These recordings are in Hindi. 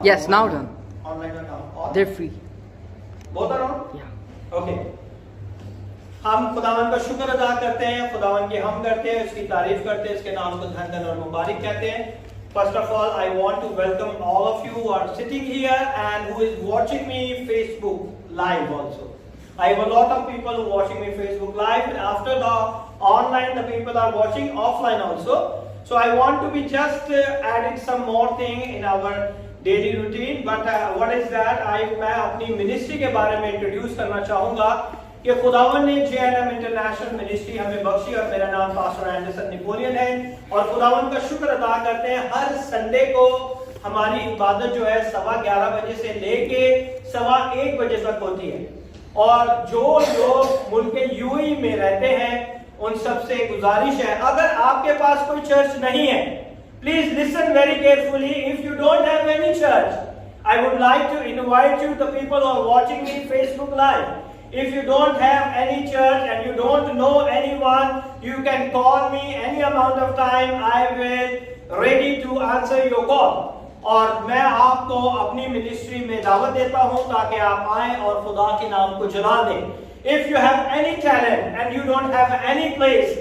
Yes, now done. ऑनलाइन का काम और They're free. Both are on Yeah. Okay. हम खुदावन का शुक्र अदा करते हैं, खुदावन की हम करते हैं, उसकी तारीफ करते हैं, उसके नाम को धन धन और मुबारक कहते हैं। First of all, I want to welcome all of you who are sitting here and who is watching me Facebook live also. I have a lot of people who are watching me Facebook live, and after the online, the people are watching offline also. So I want to be just adding some more thing in our daily routine. But what is that? मैं अपनी मिनिस्ट्री के बारे में इंट्रोड्यूस करना चाहूँगा कि खुदावन ने JNM इंटरनेशनल मिनिस्ट्री हमें बख्शी और मेरा नाम पास्टर एंडरसन नेपोलियन है और खुदावन का शुक्र अदा करते हैं। हर संडे को हमारी इबादत जो है 11:15 बजे से लेके 1:15 बजे तक होती है और जो लोग मुल्क यूएई में रहते हैं उन सबसे गुजारिश है, अगर आपके पास कोई चर्च नहीं है, please listen very carefully. If you don't have any church, I would like to invite you the people who are watching me Facebook live. If you don't have any church and you don't know anyone, you can call me any amount of time. I will ready to answer your call. और मैं आपको अपनी मिनिस्ट्री में दावत देता हूं ताकि आप आएं और खुदा के नाम को जला दें। If you have any talent and you don't have any place,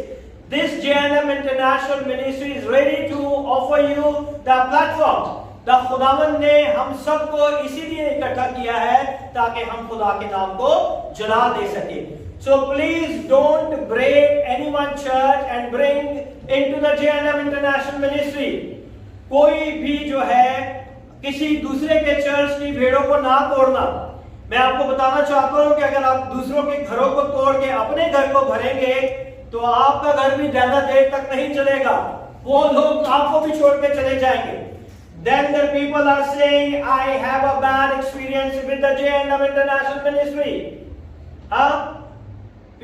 this JNM International Ministry is ready to offer you the platform. खुदावन ने हम सबको इसीलिए इकट्ठा किया है ताकि हम खुदा के नाम को जला दे सके। So please don't break anyone church and bring into the JNM International Ministry. कोई भी जो है किसी दूसरे के चर्च की भेड़ों को ना तोड़ना। मैं आपको बताना चाहता हूं कि अगर आप दूसरों के घरों को तोड़ के अपने घर को भरेंगे तो आपका घर भी ज्यादा देर तक नहीं चलेगा, वो लोग आपको भी छोड़ के चले जाएंगे। Then the people are saying, I have a bad experience with the JNM International Ministry.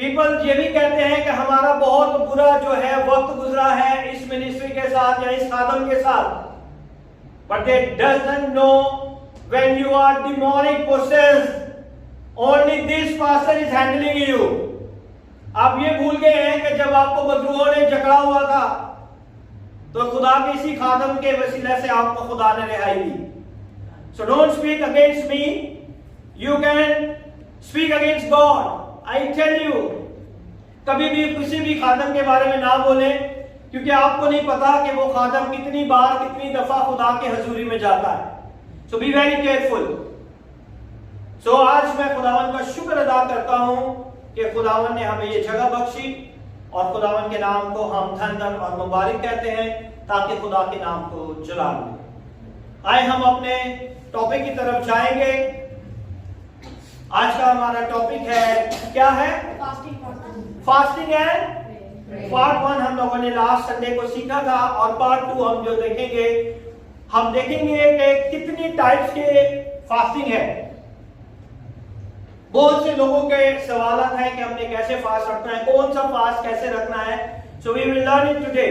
People ये भी कहते हैं कि हमारा बहुत बुरा जो है वक्त गुजरा है इस मिनिस्ट्री के साथ या इस खादम के साथ। But they doesn't know when you are demonic possessed, only this pastor is handling you. आप ये भूल गए हैं कि जब आपको बदरूहों ने जकड़ा हुआ था तो खुदा के इसी खादम के वसीले से आपको खुदा ने रिहाई दी। So don't speak against me. You can speak against God. I tell you, कभी भी किसी भी खादम के बारे में ना बोलें क्योंकि आपको नहीं पता कि वो खादम कितनी बार कितनी दफा खुदा के हजूरी में जाता है। So be very careful. So आज मैं खुदावन का शुक्र अदा करता हूं कि खुदावन ने हमें ये जगह बख्शी और खुदावन के नाम को हम धन धन और मुबारक कहते हैं ताकि खुदा के नाम को जला लें। आए हम अपने टॉपिक की तरफ जाएंगे। आज का हमारा टॉपिक है क्या है? फास्टिंग एंड पार्ट 1 हम लोगों ने लास्ट संडे को सीखा था और पार्ट 2 हम जो देखेंगे, हम देखेंगे कि कितनी टाइप्स के फास्टिंग है। बहुत से लोगों के सवाल हैं कि हमने कैसे फास्ट रखना है, कौन सा फास्ट कैसे रखना है। So we will learn it today.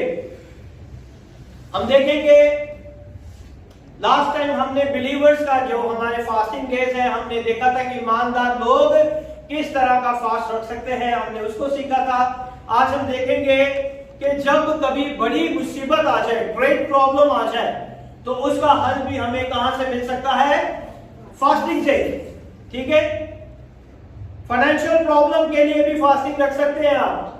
हम देखेंगे लास्ट टाइम हमने बिलीवर्स का जो हमारे फास्टिंग डेज है हमने देखा था कि ईमानदार लोग किस तरह का फास्ट रख सकते हैं, हमने उसको सीखा था। आज हम देखेंगे कि जब कभी बड़ी मुसीबत आ जाए, ग्रेट प्रॉब्लम आ जाए, तो उसका हल भी हमें कहां से मिल सकता है? फास्टिंग से। ठीक है, फाइनेंशियल प्रॉब्लम के लिए भी फास्टिंग रख सकते हैं आप।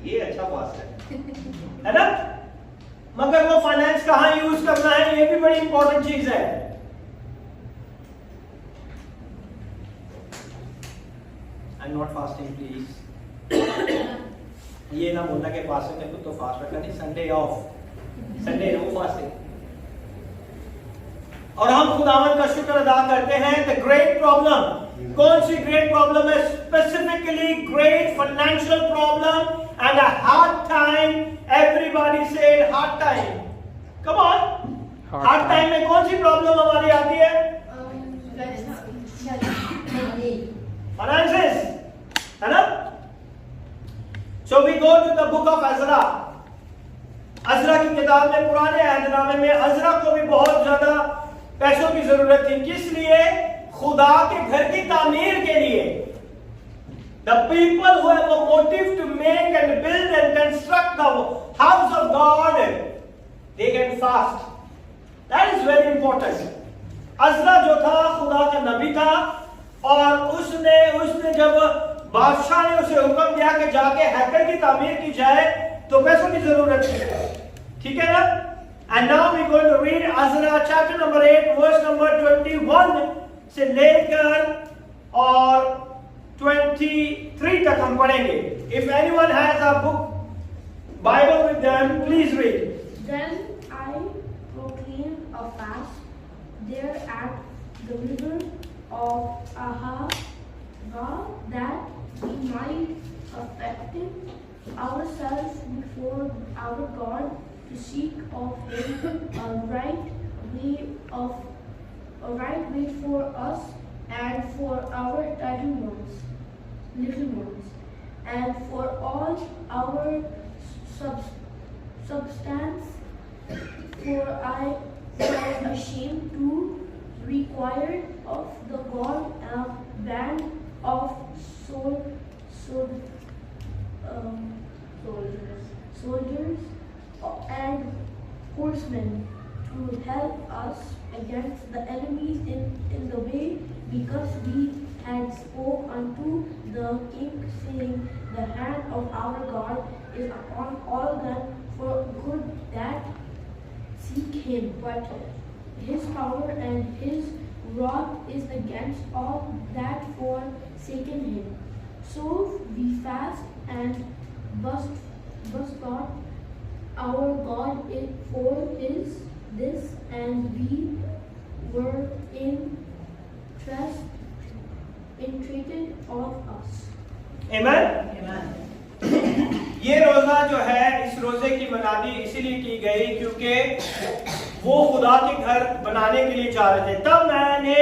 ये अच्छा फास्ट है ना? मगर वो फाइनेंस कहां यूज करना है ये भी बड़ी इंपॉर्टेंट चीज है। I am not fasting please. ये ना बोलना के फास्टिंग है तो फास्ट रखा नहीं, Sunday off, Sunday no fasting. और हम खुदावन का शुक्र अदा करते हैं। द ग्रेट प्रॉब्लम, कौन सी ग्रेट प्रॉब्लम है? Specifically great financial problem and a hard time. Everybody said hard time. Come on, hard time में कौन सी प्रॉब्लम हमारी आती है? फाइनेंसेस, है ना? So we go to the book of Ezra. Ezra की किताब में, पुराने अहदनामे में अज़रा को भी बहुत ज्यादा पैसों की जरूरत थी। किस लिए? खुदा के घर की तामीर के लिए। The people who have a motive to make and build and construct the house of God, they can fast. That is very important. Azra जो था खुदा का नबी था, और उसने जब बादशाह ने उसे हुक्म दिया कि जाके हैकल की तामीर की जाए, तो पैसों की जरूरत है, ठीक है ना? And now we are going to read Ezra chapter number 8 verse number 21 से लेकर और 23 तक हम पढ़ेंगे. If anyone has a book, Bible with them, please read. Then I proclaimed a fast there at the river of Ahava, that we might affect ourselves before our God, to seek of Him a right way for us and for our little ones, and for all our substance. For I was ashamed to require of the God a band of soldiers and horsemen to help us against the enemies in the way, because we had spoke unto the king, saying, the hand of our God is upon all them for good that seek him, but his power and his wrath is against all that forsaken him. So we fast and bust God, our God, for this, and we were entreated of us. Amen? Amen. ये रोजा जो है, इस रोजे की मनादी इसीलिए की गई क्योंकि वो खुदा के घर बनाने के लिए जा रहे थे. तब मैंने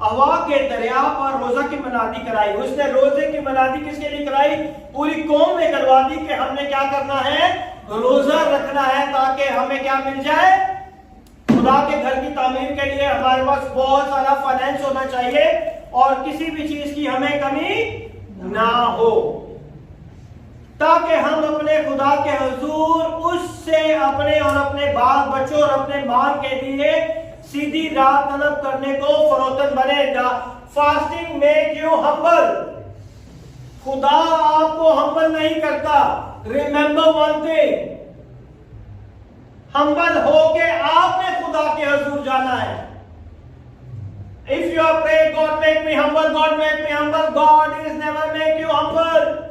अवा के दरिया पर रोजा की मनादी कराई. उसने रोजे की मनादी किसके लिए कराई? पूरी कौम ने करवा दी कि हमने क्या करना है, रोजा रखना है, ताकि हमें क्या मिल जाए, खुदा के घर की तामीर के लिए हमारे पास बहुत सारा फाइनेंस होना चाहिए और किसी भी चीज की हमें कमी ना हो, ताकि हम अपने खुदा के हुजूर उससे अपने और अपने बाल बच्चों और अपने माल के लिए सीधी राह तलब करने को फरोतन बने. Fasting make you humble. खुदा आपको हम्बल नहीं करता. रिमेंबर वन थिंग, हम्बल होके आपने खुदा के हुजूर जाना है. If you are praying, God make me humble, God make me humble, God is never make you humble.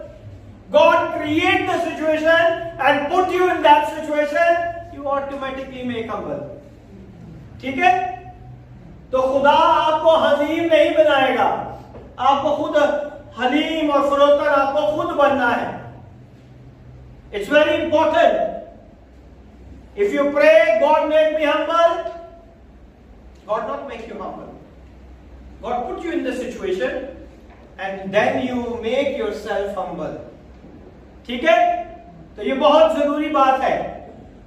God create the situation and put you in that situation, you automatically make humble. ठीक है? तो खुदा आपको हलीम नहीं बनाएगा, आपको खुद हलीम और फरोतन आपको खुद बनना है. It's very important. If you pray, God make me humble, God not make you humble. God put you in the situation and then you make yourself humble. ठीक है? तो ये बहुत जरूरी बात है,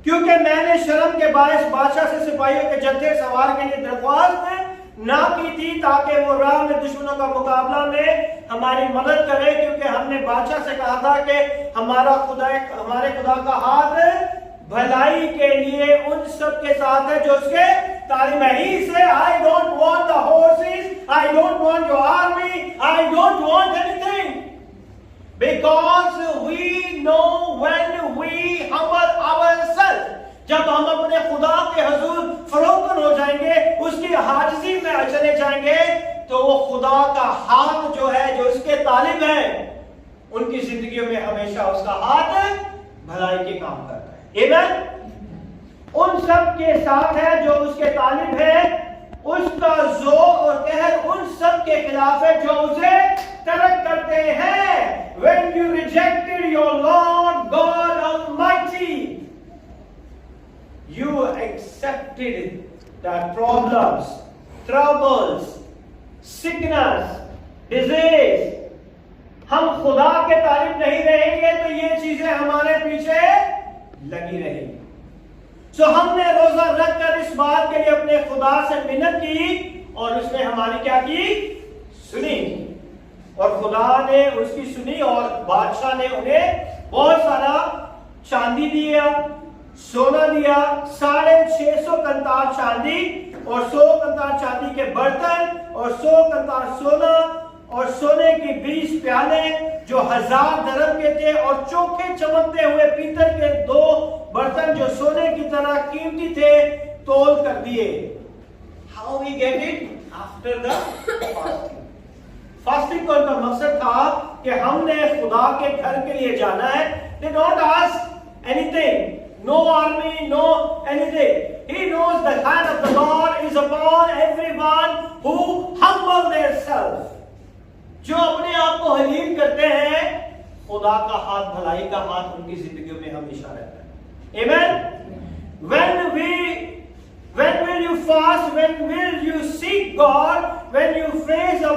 क्योंकि मैंने शर्म के बायस बादशाह से सिपाहियों के जत्थे सवार के लिए दरख्वास्त ना की थी, ताकि वो राह में दुश्मनों का मुकाबला में हमारी मदद करे, क्योंकि हमने बादशाह से कहा था कि हमारे खुदा का हाथ भलाई के लिए उन सब के साथ है जो उसके तालीम है. He said, I don't want the horses, I don't want your army, I don't want anything, because we know when we humble ourselves, जब हम अपने खुदा के हुजूर फरोतन हो जाएंगे, उसकी हाजिरी में चले जाएंगे, तो वो खुदा का हाथ जो है, जो उसके तालिब है, उनकी जिंदगियों में हमेशा उसका हाथ भलाई के काम करता है. Amen? उन सब के साथ है जो उसके तालिब है, उसका जोर और कहर उन सब के खिलाफ है जो उसे तरक करते हैं. When you rejected your Lord God Almighty, you accepted the problems, troubles, sickness, disease. हम खुदा के तालिब नहीं रहेंगे तो ये चीजें हमारे पीछे लगी रहेगी. सो हमने रोजा रखकर इस बात के लिए अपने खुदा से मिन्नत की और उसने हमारी क्या की, सुनी, और खुदा ने उसकी सुनी और बादशाह ने उन्हें बहुत सारा चांदी दिया, सोना दिया, 650 कंतार चांदी और 100 कंतार चांदी के बर्तन और 100 कंतार सोना और सोने की 20 प्याले जो 1000 दरम के थे और चोखे चमकते हुए पीतल के 2 बर्तन जो सोने की तरह कीमती थे तोल कर दिए। How we get it? After the fasting. Fasting का उनका मकसद था कि हमने खुदा के घर के लिए जाना है। They don't ask anything. No army, no anything. He knows the hand of the Lord is upon everyone who humble themselves. जो अपने आप को हलीम करते हैं, खुदा का हाथ, भलाई का हाथ उनकी जिंदगी में हमेशा रहता है। Amen. When will you fast? When will you seek God? When you face of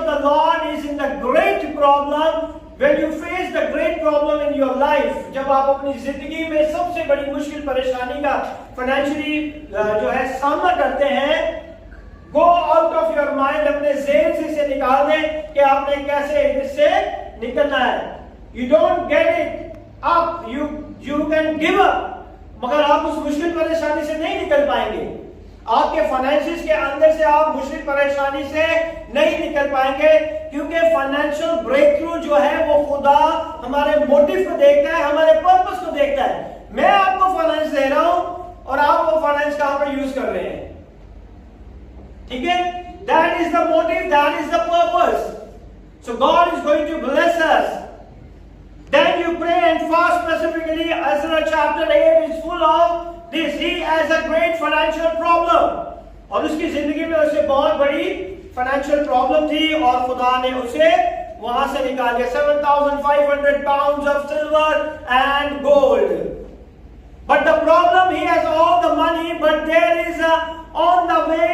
the Lord is in the great problem. When you face the great problem in your life, जब आप अपनी जिंदगी में सबसे बड़ी मुश्किल परेशानी का फाइनेंशियली जो है सामना करते हैं, go out of your mind, अपने ज़हन से इसे निकाल दें कि आपने कैसे इससे निकलना है। You don't get it up, you can give up, मगर आप उस मुश्किल परेशानी से नहीं निकल पाएंगे। आपके फाइनेंशियल्स के अंदर से आप मुश्किल परेशानी से नहीं निकल पाएंगे, क्योंकि फाइनेंशियल ब्रेक थ्रू जो है वो खुदा हमारे मोटिव को देखता है, हमारे पर्पस को देखता है। मैं आपको फाइनेंस दे रहा हूं और आप वो फाइनेंस कहां पर यूज कर रहे हैं, ठीक है? That is the motive, that is the purpose. So God is going to bless us. Then you pray and fast specifically. Ezra chapter 8 is full of this. He has a great financial problem. और उसकी जिंदगी में उसे बहुत बड़ी फाइनेंशियल प्रॉब्लम थी और खुदा ने उसे वहां से निकाल दिया। 7,500 pounds of silver and gold. But the problem, he has all the money, but there is on the way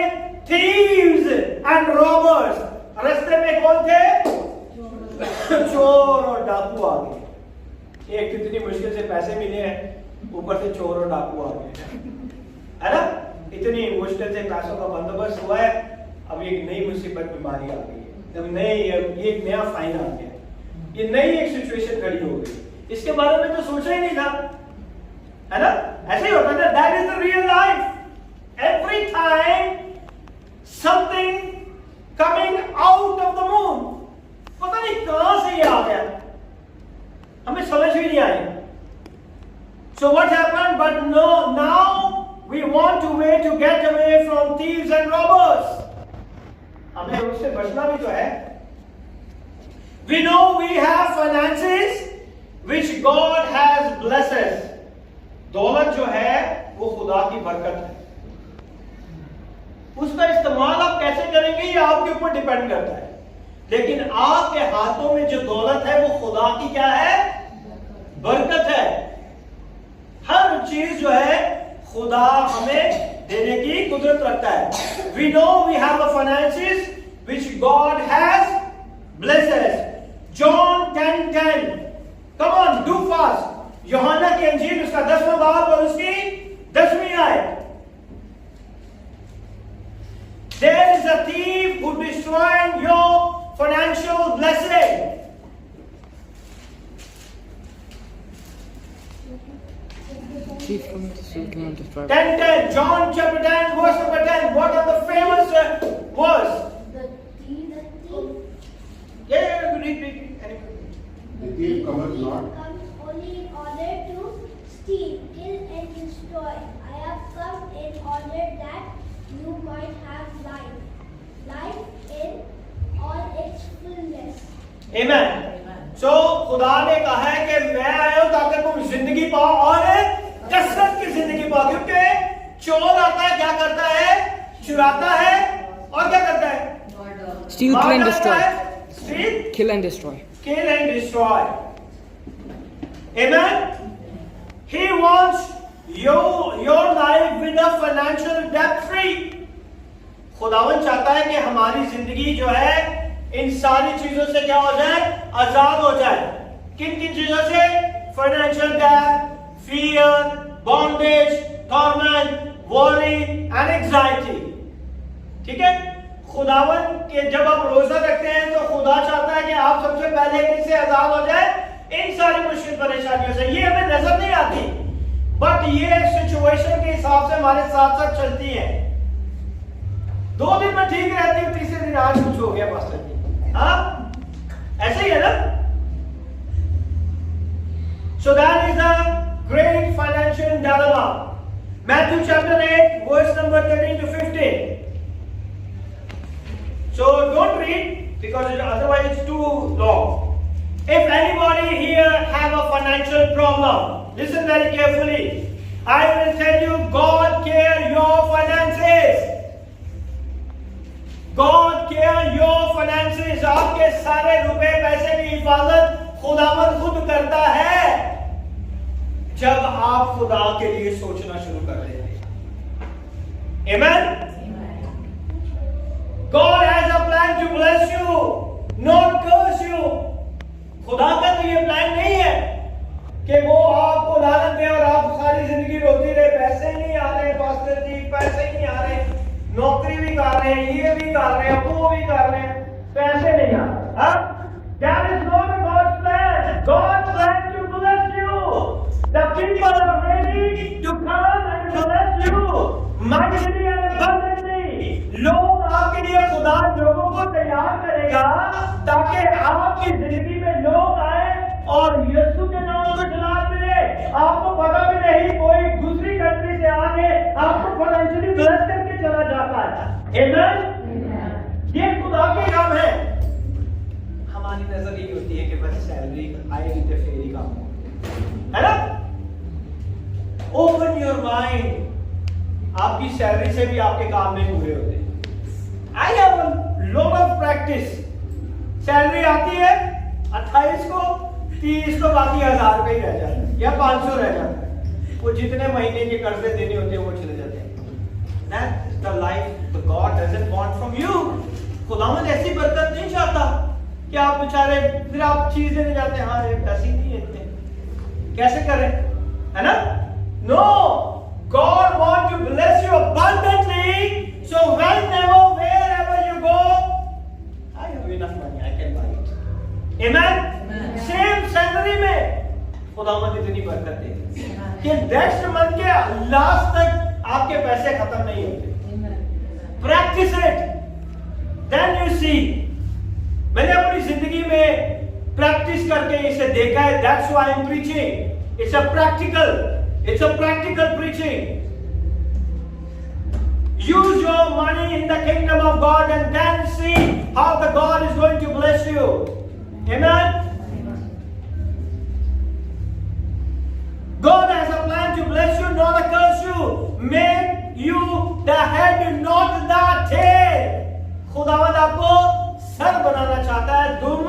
thieves and robbers. रास्ते में कौन थे? चोर और डाकू आ गए। एक कितनी मुश्किल से पैसे मिले हैं, ऊपर से चोर और डाकू आ गए, है ना? इतनी मुश्किल से पैसों का बंदोबस्त हुआ है, अब एक नई मुसीबत बीमारी आ गई है, अब ये एक नया फाइन आ गया, ये नई एक सिचुएशन खड़ी हो गई। इसके बारे में तो सोचा ही नहीं था, है ना? ऐसे ही होता है ना। That is the real life. Every time something coming out of the moon, पता नहीं कहां से ये आ गया, हमें समझ भी नहीं आई। So what happened? But no, now we want to way to get away from thieves and robbers. हमें उससे बचना भी तो है। We know we have finances which God has blessed us. दौलत जो है वो खुदा की बरकत है, उसका इस्तेमाल आप कैसे करेंगे ये आपके ऊपर डिपेंड करता है। लेकिन आपके हाथों में जो दौलत है वो खुदा की क्या है? बरकत है। हर चीज जो है खुदा हमें देने की कुदरत रखता है। We know we have the finances which God has blessed us. John 10:10. Come on, do fast. यूहन्ना की इंजील उसका 10वां बाब और उसकी 10वीं आयत। There is a thief who destroyed your financial blessing. Thief coming to steal, kill, and destroy. 10:10. John chapter 10, verse number 10. What are the famous words? The thief. Yeah, read. The thief cometh not. Comes only in order to steal, kill, and destroy. I have come in order that you might have life in all its fullness. Amen. So खुदा ने कहा है कि मैं आया हूं ताकि तुम जिंदगी पाओ और कसरत की जिंदगी पाओ। क्योंकि चोर आता है, क्या करता है? चुराता है और क्या करता है? Steal, kill, and destroy. Steal, Kill and destroy. kill and destroy. Amen. He wants your life with a financial debt free. खुदावन चाहता है कि हमारी जिंदगी जो है इन सारी चीजों से क्या हो जाए? आजाद हो जाए। किन किन चीजों से? Financial debt, fear, bondage, torment, worry and anxiety. ठीक है? खुदावन के जब आप रोजा रखते हैं तो खुदा चाहता है कि आप सबसे पहले किससे आजाद हो जाए? इन सारी मुश्किल परेशानियों से। ये हमें नजर नहीं आती, गॉड ये सिचुएशन के हिसाब से हमारे साथ साथ चलती है। 2 दिन में ठीक रहती हूँ, तीसरे दिन आज कुछ हो गया पास्टर जी। हाँ, ऐसे ही है ना। So that is a great financial dilemma. Matthew chapter 8, verse number 13 to 15. So don't read because otherwise it's too long. If anybody here have a financial problem, listen very carefully. I will tell you, God care your finances. God care your finances. आपके सारे रुपए पैसे की हिफाजत खुदावंद खुद करता है जब आप खुदा के लिए सोचना शुरू कर देते हैं। Amen? God has a plan to bless you, not curse you. खुदा का तो ये प्लान नहीं है कि वो आपको लानत दे और आप सारी जिंदगी रोती रहे, पैसे ही नहीं आ रहे पास्टर जी, पैसे ही नहीं आ रहे, नौकरी भी कर रहे हैं, ये भी कर रहे हैं, वो भी कर रहे हैं, पैसे नहीं आ रहे। That is not God's plan. God's plan to bless you. The people are ready to come and bless you. Mightily and abundantly. लोग आपके लिए खुदा लोगों को तैयार करेगा ताकि आपकी जिंदगी में लोग आए और यीशु के नाम को जलाल मिले। आपको पता भी नहीं, कोई दूसरी कंट्री से आके आपको फाइनेंशियली ब्लेस करके चला जाता है। आमेन। ये खुदा के काम है। हमारी नजर ये होती है कि बस सैलरी आएगी तो फिर ही काम है ना। Open your mind. आपकी सैलरी से भी आपके काम नहीं पूरे होते। I have a lot of practice. Salary आती है 28 को, 30 को, बाकी 1000 रुपए ही रह जाता है या 500 रह जाता है। वो जितने महीने के कर्जे देने होते हैं वो चले जाते हैं। That's the life God doesn't want from you. खुदावंद ऐसी बरकत नहीं चाहता कि आप बेचारे फिर आप चीज देने जाते हैं, हाँ ये पैसे नहीं है इतने, कैसे करें, है ना। No, God wants to bless you abundantly. So whenever, wherever you go, I have enough money, I can buy it. Amen. Same salary में खुदावंद इतनी बरकत देती है कि नेक्स्ट मंथ के लास्ट तक आपके पैसे खत्म नहीं होते। Practice it, then you see. मैंने अपनी जिंदगी में प्रैक्टिस करके इसे देखा है। That's why I'm preaching. It's a practical preaching. Use your money in the kingdom of God and then see how the God is going to bless you. Amen. God has a plan to bless you, not to curse you. Make you the head, not the tail. खुदावंद आपको सर बनाना चाहता है, दुम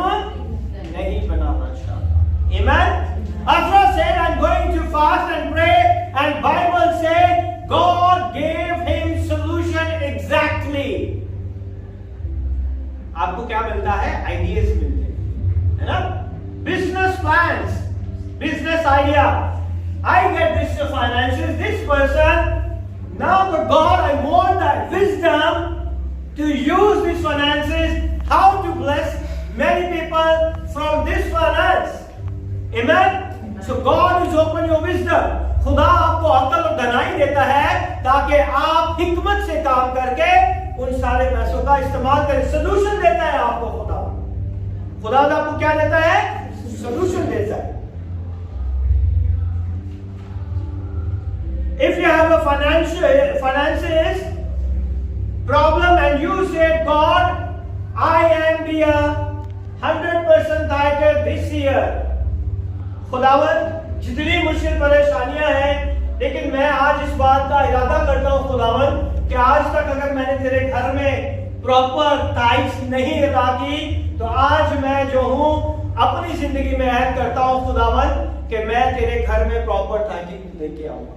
नहीं बनाना चाहता। Amen. Ezra said, I'm going to fast and pray, and Bible said God gave him solution exactly. आपको क्या मिलता है? Ideas मिलते हैं, है ना? Business plans, business idea. I get this finances, this person. Now the God, I want that wisdom to use these finances, how to bless many people from this finance. Amen. So God is open your wisdom. खुदा आपको अकल और धनाई देता है ताकि आप हिकमत से काम करके उन सारे पैसों का इस्तेमाल करें। सोल्यूशन देता है आपको खुदा। खुदा आपको क्या देता है? सोल्यूशन देता है। If you have a finances problem and you say, God, I am be a 100% tither this year. खुदावंद जितनी मुश्किल परेशानियां हैं, लेकिन मैं आज इस बात का इरादा करता हूं खुदावंद कि आज तक अगर मैंने तेरे घर में प्रॉपर टाइप्स नहीं अदा की, तो आज मैं जो हूं अपनी जिंदगी में ऐड करता हूं खुदावंद कि मैं तेरे घर में प्रॉपर टाइपिंग लेके आऊंगा।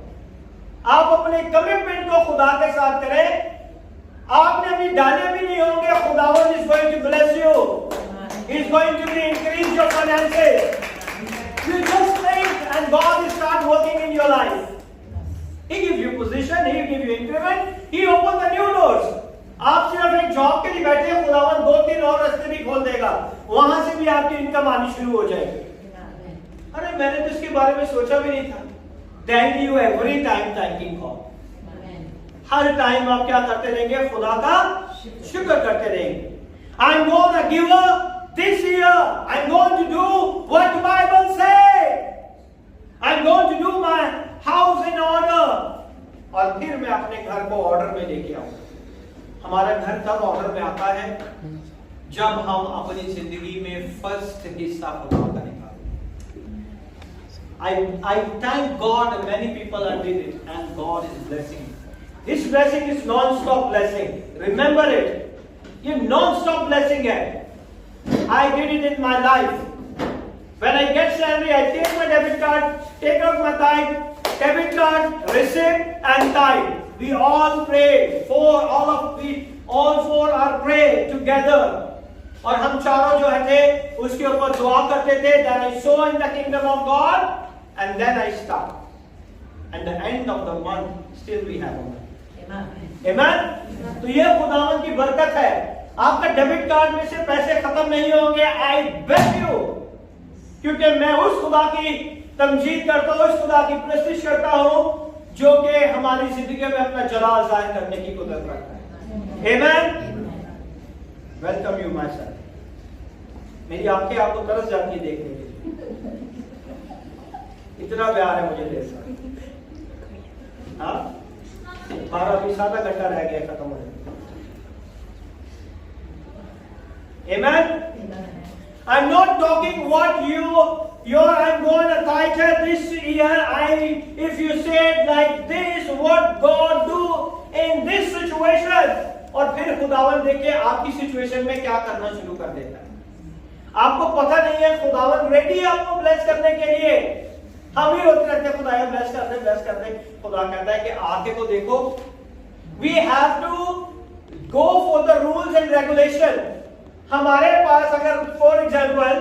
आप अपने कमिटमेंट को खुदा के साथ करें। आपने अभी डाले भी नहीं होंगे, खुदावंद is going to bless you, he is going to be increase your finances. You just think and God will start working in your life. He gives you position, He gives you increment, He opens the new doors. आप सिर्फ एक जॉब के लिए बैठे हैं, खुदावंद 2-3 और रास्ते भी खोल देगा, वहां से भी आपकी इनकम आनी शुरू हो जाएगी। अरे मैंने तो इसके बारे में सोचा भी नहीं था। Tell you every time thanking God. हर टाइम आप क्या करते रहेंगे? खुदा का शुक्र करते रहेंगे। I am gonna give this year, I am going to do what the Bible says, I am going to do my house in order. और फिर मैं अपने घर को ऑर्डर में लेके आऊंगा। हमारा घर तब ऑर्डर में आता है जब हम अपनी जिंदगी में फर्स्ट हिस्सा खुदा का निकालते। I thank God many people are doing it and God is blessing. This blessing is non-stop blessing. Remember it. ये non-stop blessing है. I did it in my life. When I get salary, I take my debit card, take out my tithe, debit card, receipt and tithe. We all pray for all four are pray together. और हम चारों जो थे उसके ऊपर दुआ करते थे। Then I sow in the kingdom of God and then I start. And the end of the month still we have money. Amen. तो ये खुदावन की बरकत है। आपका डेबिट कार्ड में से पैसे खत्म नहीं होंगे। I bet you, क्योंकि मैं उस खुदा की तमजीद करता हूँ, उस खुदा की प्रस्तुति करता हूँ जो कि हमारी जिंदगी में अपना जलाल जाहिर करने की कुदरत रखता है। Amen. Welcome you my son. मेरी आंखें आपको तरस जाती है देखने के लिए, इतना प्यार है मुझे देश का। हाँ, 12-20 आधा घंटा रह गया खत्म होने। Amen. I'm not talking what I'm going to tithe this year. If you say it like this, what God do in this situation? और फिर खुदावन देखिए आपकी सिचुएशन में क्या करना शुरू कर देता है। आपको पता नहीं है, खुदावन रेडी है आपको ब्लेस करने के लिए। हम ही रोते रहते हैं खुदा ब्लेस कर दे। खुदा कहता है कि आगे को देखो। We have to go for the rules and regulation. हमारे पास अगर फॉर एग्जांपल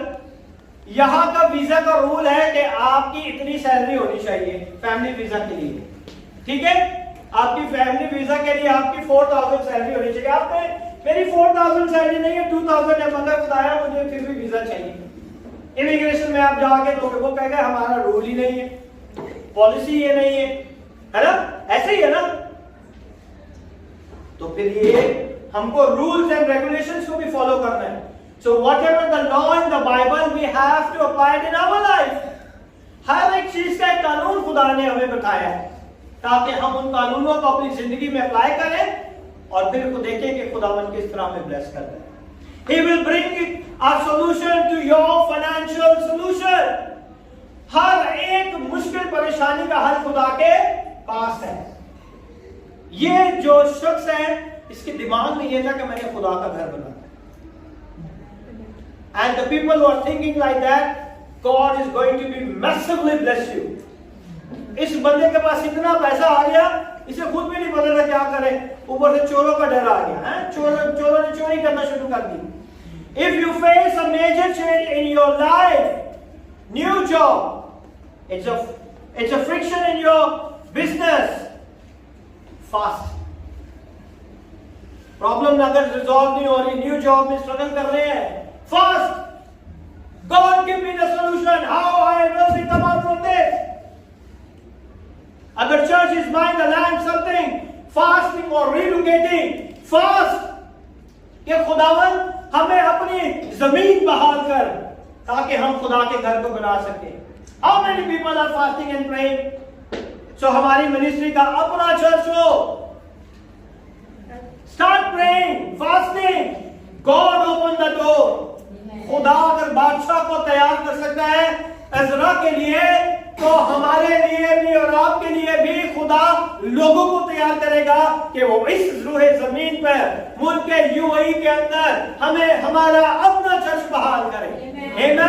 यहां का वीजा का रूल है कि आपकी इतनी सैलरी होनी चाहिए फैमिली वीजा के लिए, ठीक है? आपकी फैमिली वीजा के लिए आपकी 4000 सैलरी होनी चाहिए। आपने मेरी 4000 सैलरी नहीं है, 2000 है, मगर बताया मुझे फिर भी वीजा चाहिए। इमिग्रेशन में आप जाके तो वो कहेगा हमारा रूल ही नहीं है, पॉलिसी ये नहीं है ना? ऐसे ही है ना? तो फिर ये हमको रूल्स एंड रेगुलेशंस को भी फॉलो करना है। So whatever the law in the Bible we have to apply it in our life. हर एक चीज का एक कानून खुदा ने हमें बताया है ताकि हम उन कानूनों को अपनी जिंदगी में अप्लाई करें और फिर को देखें कि खुदावन किस तरह हमें ब्लेस करता है। He will bring a solution to your financial solution. हर एक मुश्किल परेशानी का हल खुदा के पास है। ये जो शख्स है इसके दिमाग में ये था कि मैंने खुदा का घर बनाना। And the people who are thinking like that, God is going to be massively bless you. इस बंदे के पास इतना पैसा आ गया, इसे खुद भी नहीं पता था क्या करे, ऊपर से चोरों का डर आ गया है। चोरों ने चोरी करना शुरू कर दी। If you face a major change in your life, new job, it's a friction in your business, fast. Problem अगर रिजॉल्व नहीं हो रही, न्यू जॉब में स्ट्रगल कर रहे हैं, fast. God give me the solution. How I will come out from this? अगर church is buying the land something, fasting or relocating, fast. कि खुदावन हमें अपनी जमीन बहाल कर ताकि हम खुदा के घर को बना सके। How many people are fasting and praying? So हमारी मिनिस्ट्री का अपना चर्च हो। Start praying, fasting. God open the door. खुदा अगर बादशाह को तैयार कर सकता है इज़रा के लिए, तो हमारे लिए भी और आपके लिए भी खुदा लोगों को तैयार करेगा कि वो इस रूहे जमीन पर मुल्क के यूएई के अंदर हमें हमारा अपना चर्च बहाल करे। आमीन।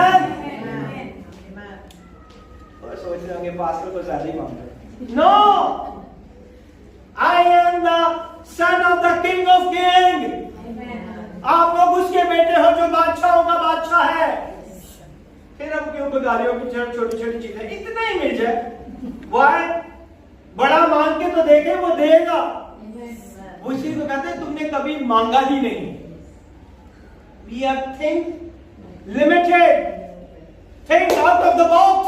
और सोच रहे होंगे पास्टर को ज्यादा ही मांग रहे। No, I am the son of the king of king. आप लोग उसके बेटे हो जो बादशाहों का बादशाह है। फिर हम क्यों भिखारियों की छोटी छोटी चीजें इतना ही मिल जाए। वाई बड़ा मांग के तो देखे, वो देगा। वो इसी को कहते हैं तुमने कभी मांगा ही नहीं। We are think limited, think out of the box.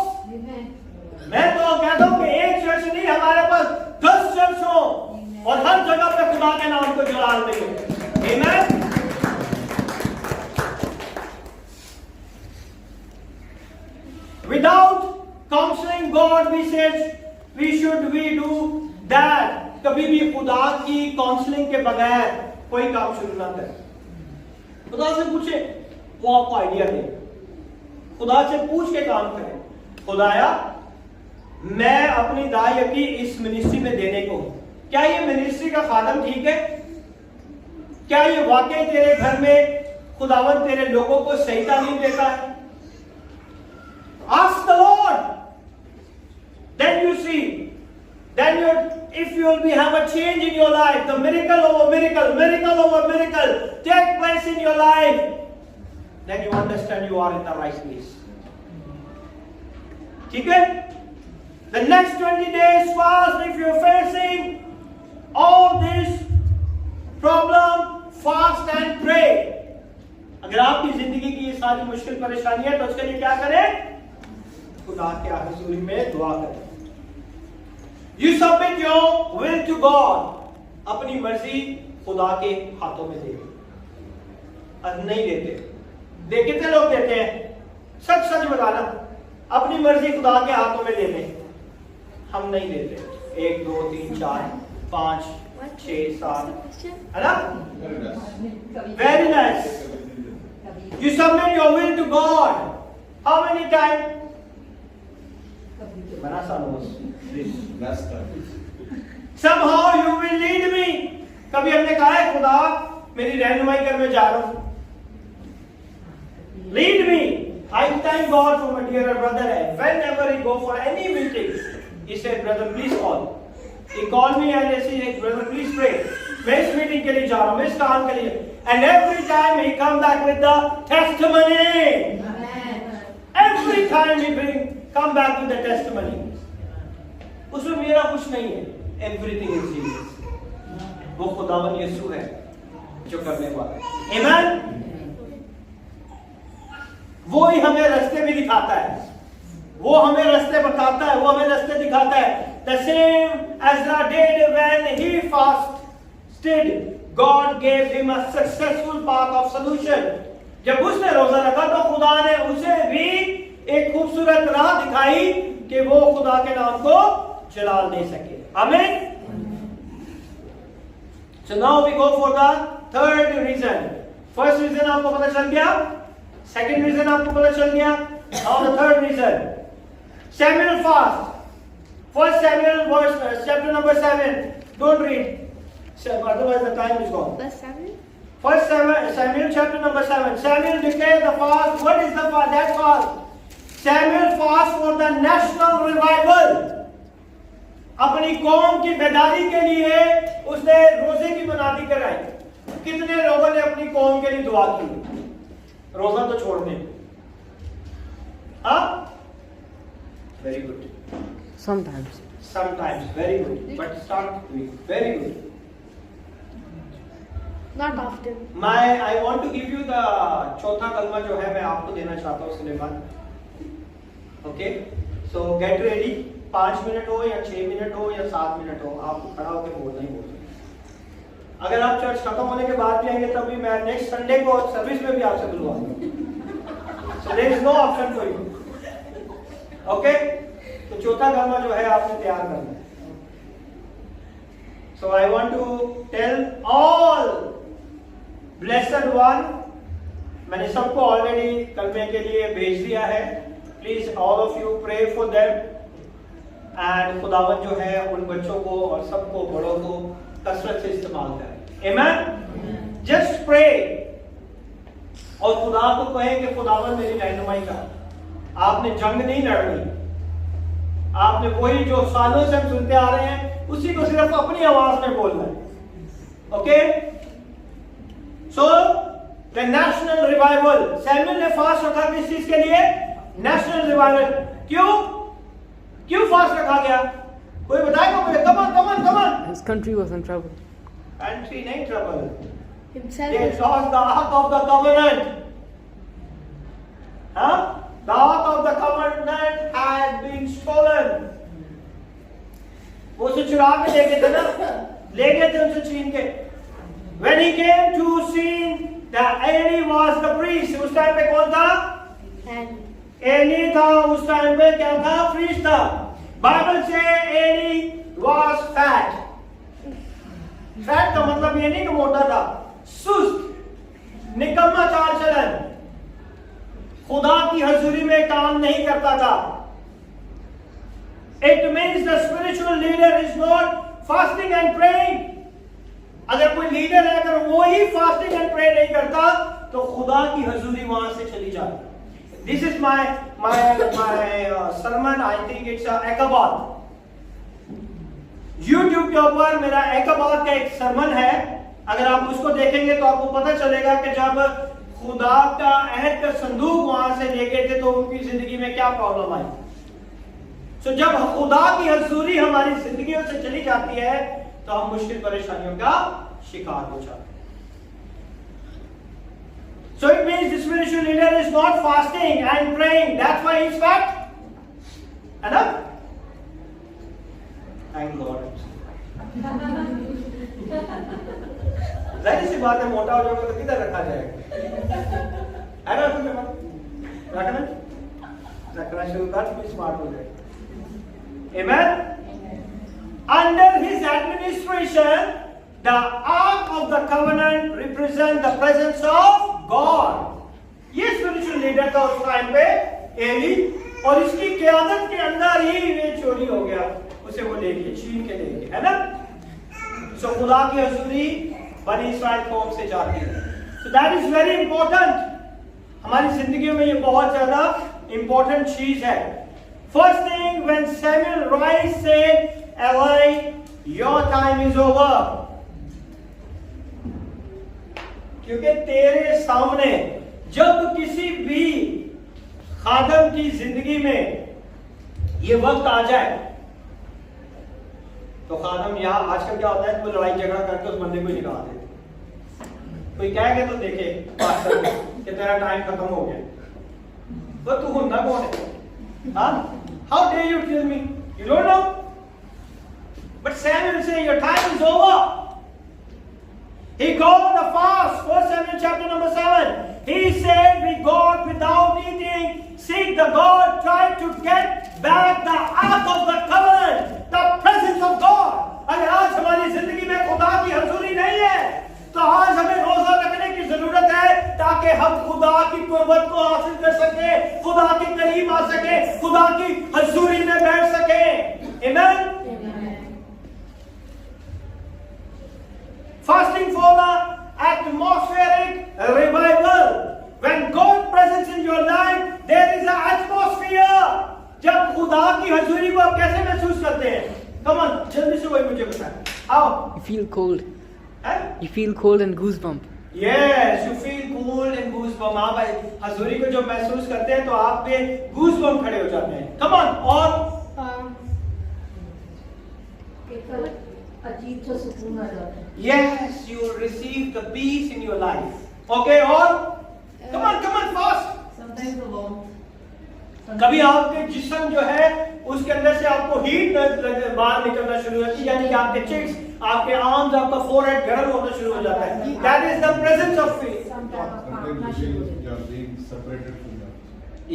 मैं तो कहता हूं कि एक जलाल मिले। आमीन। Without counseling God, we should do that. कभी भी खुदा की काउंसलिंग के बगैर कोई काम शुरू ना करें। खुदा से पूछे, वो आपको आइडिया दे। खुदा से पूछ के काम करें। खुदाया, मैं अपनी दायकी इस मिनिस्ट्री में देने को, क्या ये मिनिस्ट्री का खादम ठीक है? क्या ये वाकई तेरे घर में खुदावन तेरे लोगों को सही तालीम देता है? Ask the Lord. Then you see. Then if you will have a change in your life, the miracle over miracle, miracle over miracle take place in your life, then you understand you are in the right place. ठीक है? The next 20 days fast, if you're facing all this problem, fast and pray. अगर आपकी जिंदगी की ये सारी मुश्किल परेशानियां, तो उसके लिए क्या करें? खुदा के हुजूर में दुआ करें। You submit your will to God. अपनी मर्जी खुदा के हाथों में दे। नहीं देते, कितने लोग देते हैं? सच सच बताना, अपनी मर्जी खुदा के हाथों में दे दें। हम नहीं देते। 1 2 3 4 5 6 7, है ना? Very nice. You submit your will to God. How many times? Somehow you will lead me. कभी हमने कहा है खुदा मेरी रहनुमाई कर, मैं जा रहा हूं, lead me. I thank God for my dear brother. Whenever he go for any meeting, he said, brother please call. He called me and he said, brother please pray. मैं इस मीटिंग के लिए जा रहा हूं, मैं इस काम के लिए. And every time he come back with the testimony. Every time he come back with the testimony. उसमें मेरा कुछ नहीं है. Everything is Jesus. वो खुदावन यीशु है जो करने वाला है. Amen. वो ही हमें रास्ते भी दिखाता है, वो हमें रास्ते बताता है, वो हमें रास्ते दिखाता है. The same as the day when he fasted, God gave him a successful path of solution. जब उसने रोजा रखा तो खुदा ने उसे भी एक खूबसूरत राह दिखाई कि वो खुदा के नाम को जलाल दे सके. आमीन. So now we go for the third reason. First reason आपको पता चल गया, second reason आपको पता चल गया. Now the third reason. Samuel fast. First Samuel verse chapter number 7. Don't read. Otherwise the time is gone. Verse 7. First Samuel chapter number 7. Samuel declared the fast. What is the fast? That fast. Samuel fast for the national revival. अपनी कौम की बेदारी के लिए उसने रोजे की मनादी कराई. कितने लोगों ने अपनी कौम के लिए दुआ की? रोजा तो छोड़ दें. हाँ? Very good. Sometimes. Very good. But start doing. Very good. Not often. I want to give you the चौथा कलमा जो है मैं आपको देना चाहता हूँ Sulaiman. Okay? So get ready. 5 minute हो या 6 मिनट हो या 7 मिनट हो, आपको खड़ा होकर बोलना ही बोलना. अगर आप चर्च खत्म होने के बाद भी आएंगे तब भी मैं नेक्स्ट संडे को सर्विस में भी आपसे बुलवाऊंगा. So there is no option for you. Okay? तो चौथा कलमा जो है आपने तैयार करना है. So I want to tell all blessed one. मैंने सबको ऑलरेडी कलमे के लिए भेज दिया है. Please all of you pray for them. And खुदावन जो है उन बच्चों को और सबको बड़ों को कसरत से इस्तेमाल करें. आमीन. जस्ट प्रे और खुदा को कहें कि खुदावन मेरी रहनुमाई का. आपने जंग नहीं लड़नी, आपने वही जो सालों से हम सुनते आ रहे हैं उसी को सिर्फ अपनी आवाज में बोलना है. Okay? So the national revival. Samuel ने फास्ट रखा किस चीज के लिए? National revival. क्यों फास्ट रखा गया? कोई बताएगा मुझे? Come on. His country was in trouble. Country नहीं trouble. Himself. They lost the Ark of the Covenant. Huh? The Ark of the Covenant had been stolen. वो उसे चुरा के ले गए थे ना, ले गए थे उनसे छीन के. When he came to see that Eli was the priest, उस टाइम पे कौन था? एली था उस टाइम पे, क्या था? प्रीस्ट था. बाइबल से एली was fat. फैट का मतलब ये नहीं कि मोटा था, सुस्त, निकम्मा चाल चलन, खुदा की हजूरी में काम नहीं करता था. It means the spiritual leader is not fasting and praying. अगर कोई लीडर है, अगर वो ही फास्टिंग एंड प्रे नहीं करता तो खुदा की हजूरी वहां से चली जाती. This is my sermon. I think it's Ichabod. YouTube के ऊपर मेरा Ichabod का एक sermon है. अगर आप उसको देखेंगे तो आपको पता चलेगा कि जब खुदा का अहद का संदूक वहां से ले गए थे तो उनकी जिंदगी में क्या प्रॉब्लम आई. So, जब खुदा की हजूरी हमारी जिंदगियों से चली जाती है तो हम मुश्किल परेशानियों का शिकार हो जाते हैं. So it means the spiritual leader is not fasting and praying. That's why he's fat. है ना? Thank God. जाहिर सी बात है, मोटा हो जाएगा तो किधर रखा जाएगा? है ना? तुम्हें रखना शुरू कर, तुम स्मार्ट हो जाएगा. Amen. Under his administration, the Ark of the Covenant represents the presence of God. ये spiritual leader था उस टाइम पे एली, और इसकी क़यादत के अंदर ही ये चोरी हो गया. उसे वो ले गए, छीन के ले गए, है ना? So खुदा की हजूरी बनी इस्राएल कौम से जाती है. So that is very important. हमारी जिंदगियों में ये बहुत ज्यादा important चीज है. First thing, when Samuel rise said, Eli, your time is over. क्योंकि तेरे सामने जब किसी भी खादम की जिंदगी में ये वक्त आ जाए तो खादम, यहाँ आजकल क्या होता है, कोई लड़ाई झगड़ा करके उस बंदे को निकाल देते. कोई कहेगा तो देखे पास्टर कि तेरा टाइम खत्म हो गया, तो तू हुंदा कौन है? हाँ? How dare you kill me? You don't know? But Samuel said, your time is over. He called the fast. 1 Samuel chapter number 7. He said, we got without eating, seek the God, try to get back the Ark of the Covenant, the presence of God. अगर आज हमारी जिंदगी में खुदा की हजूरी नहीं है तो आज हमें रोजा रखने की जरूरत है ताकि हम खुदा की कुर्बत को हासिल कर सके, खुदा के करीब आ सके, खुदा की हजूरी में बैठ सके. Amen. Fasting for the atmospheric revival. When God presence in your life, there is an atmosphere. जब खुदा की हजूरी को आप कैसे महसूस करते हैं? Come on, जल्दी से वही मुझे बताएं. आओ. You feel cold. You feel cold and goosebump. Yes, you feel cold and goosebump. आप हजूरी को जब महसूस करते हैं तो आप पे goosebump खड़े हो जाते हैं. Come on. और अजीब सा सुकून आ जाता है. Yes, you will receive the peace in your life. Okay, और come on, fast. Sometimes the warmth. कभी आपके जिस्म जो है उसके अंदर से आपको हीट बाहर निकलना शुरू होती है, यानी कि आपके चिक्स, आपके आर्म्स, आपका फोरहेड गर्म होना शुरू हो जाता है. That is the presence of faith.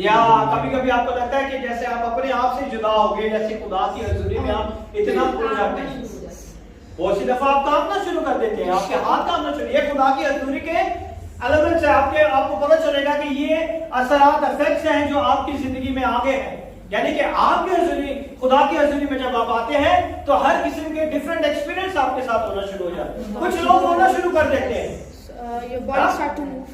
या कभी-कभी आपको लगता है कि जैसे आप अपने आप से जुदा हो गए, जैसे खुदा की हजूरी में आप इतना खो जाते हैं. बहुत सी दफा आप कांपना शुरू कर देते हैं, आपके हाथ कांपना शुरू. ये खुदा की हजूरी के एलिमेंट्स है. आपको पता चलेगा कि ये असरात, इफेक्ट्स हैं जो आपकी जिंदगी में आगे हैं. यानी कि आपकी हजूरी, खुदा की हजूरी में जब आप आते हैं तो हर किस्म के डिफरेंट एक्सपीरियंस आपके साथ होना शुरू हो जाते हैं. कुछ लोग होना शुरू कर देते हैं. Your body start to move.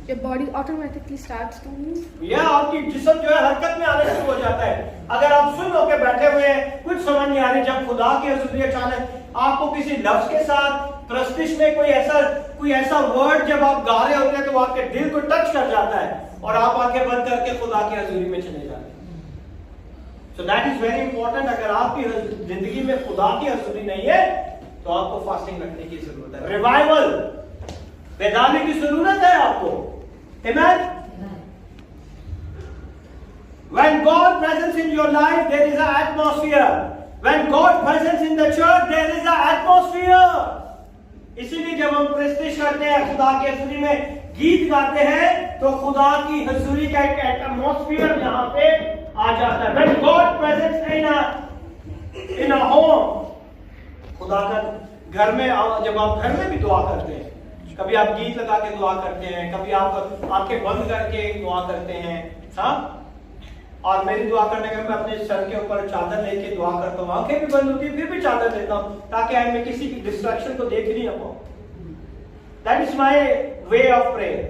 Your body automatically starts to move. यह आपकी जिस्म जो है हरकत में आने शुरू हो जाता है. अगर आप सुन होकर बैठे हुए हैं, कुछ समझ नहीं आ रही, जब खुदा की हजूरी अचानक आपको किसी लफ्ज के साथ प्रस्तिश में कोई ऐसा वर्ड जब आप गा रहे होते हैं तो वो आपके दिल को टच कर जाता है और आप आंखें बंद करके खुदा की हजूरी में चले जाते हैं. So that is very important. अगर आपकी जिंदगी में खुदा की हजूरी नहीं है तो आपको फास्टिंग रखने की जरूरत है. रिवाइवल, बेदारी की जरूरत है आपको. Amen. When God presents in your life, there is an atmosphere. When God presents in the church, there is an atmosphere. इसीलिए जब हम प्रेस्टिज करते हैं, खुदा की हजूरी में गीत गाते हैं, तो खुदा की हजूरी का एक एटमॉस्फेयर यहाँ पे आ जाता है। When God presence in a home, खुदा का घर में, जब आप घर में भी दुआ करते हैं, कभी आप गीत लगा के दुआ करते हैं, कभी आप आंखें बंद करके दुआ करते हैं, हाँ। और मेरी दुआ करने का, मैं अपने सर के ऊपर चादर लेके दुआ करता हूँ, आंखें भी बंद होती है फिर भी चादर लेता हूँ, ताकि मैं किसी की डिस्ट्रैक्शन को देख नहीं पाऊँ। That is my way of prayer,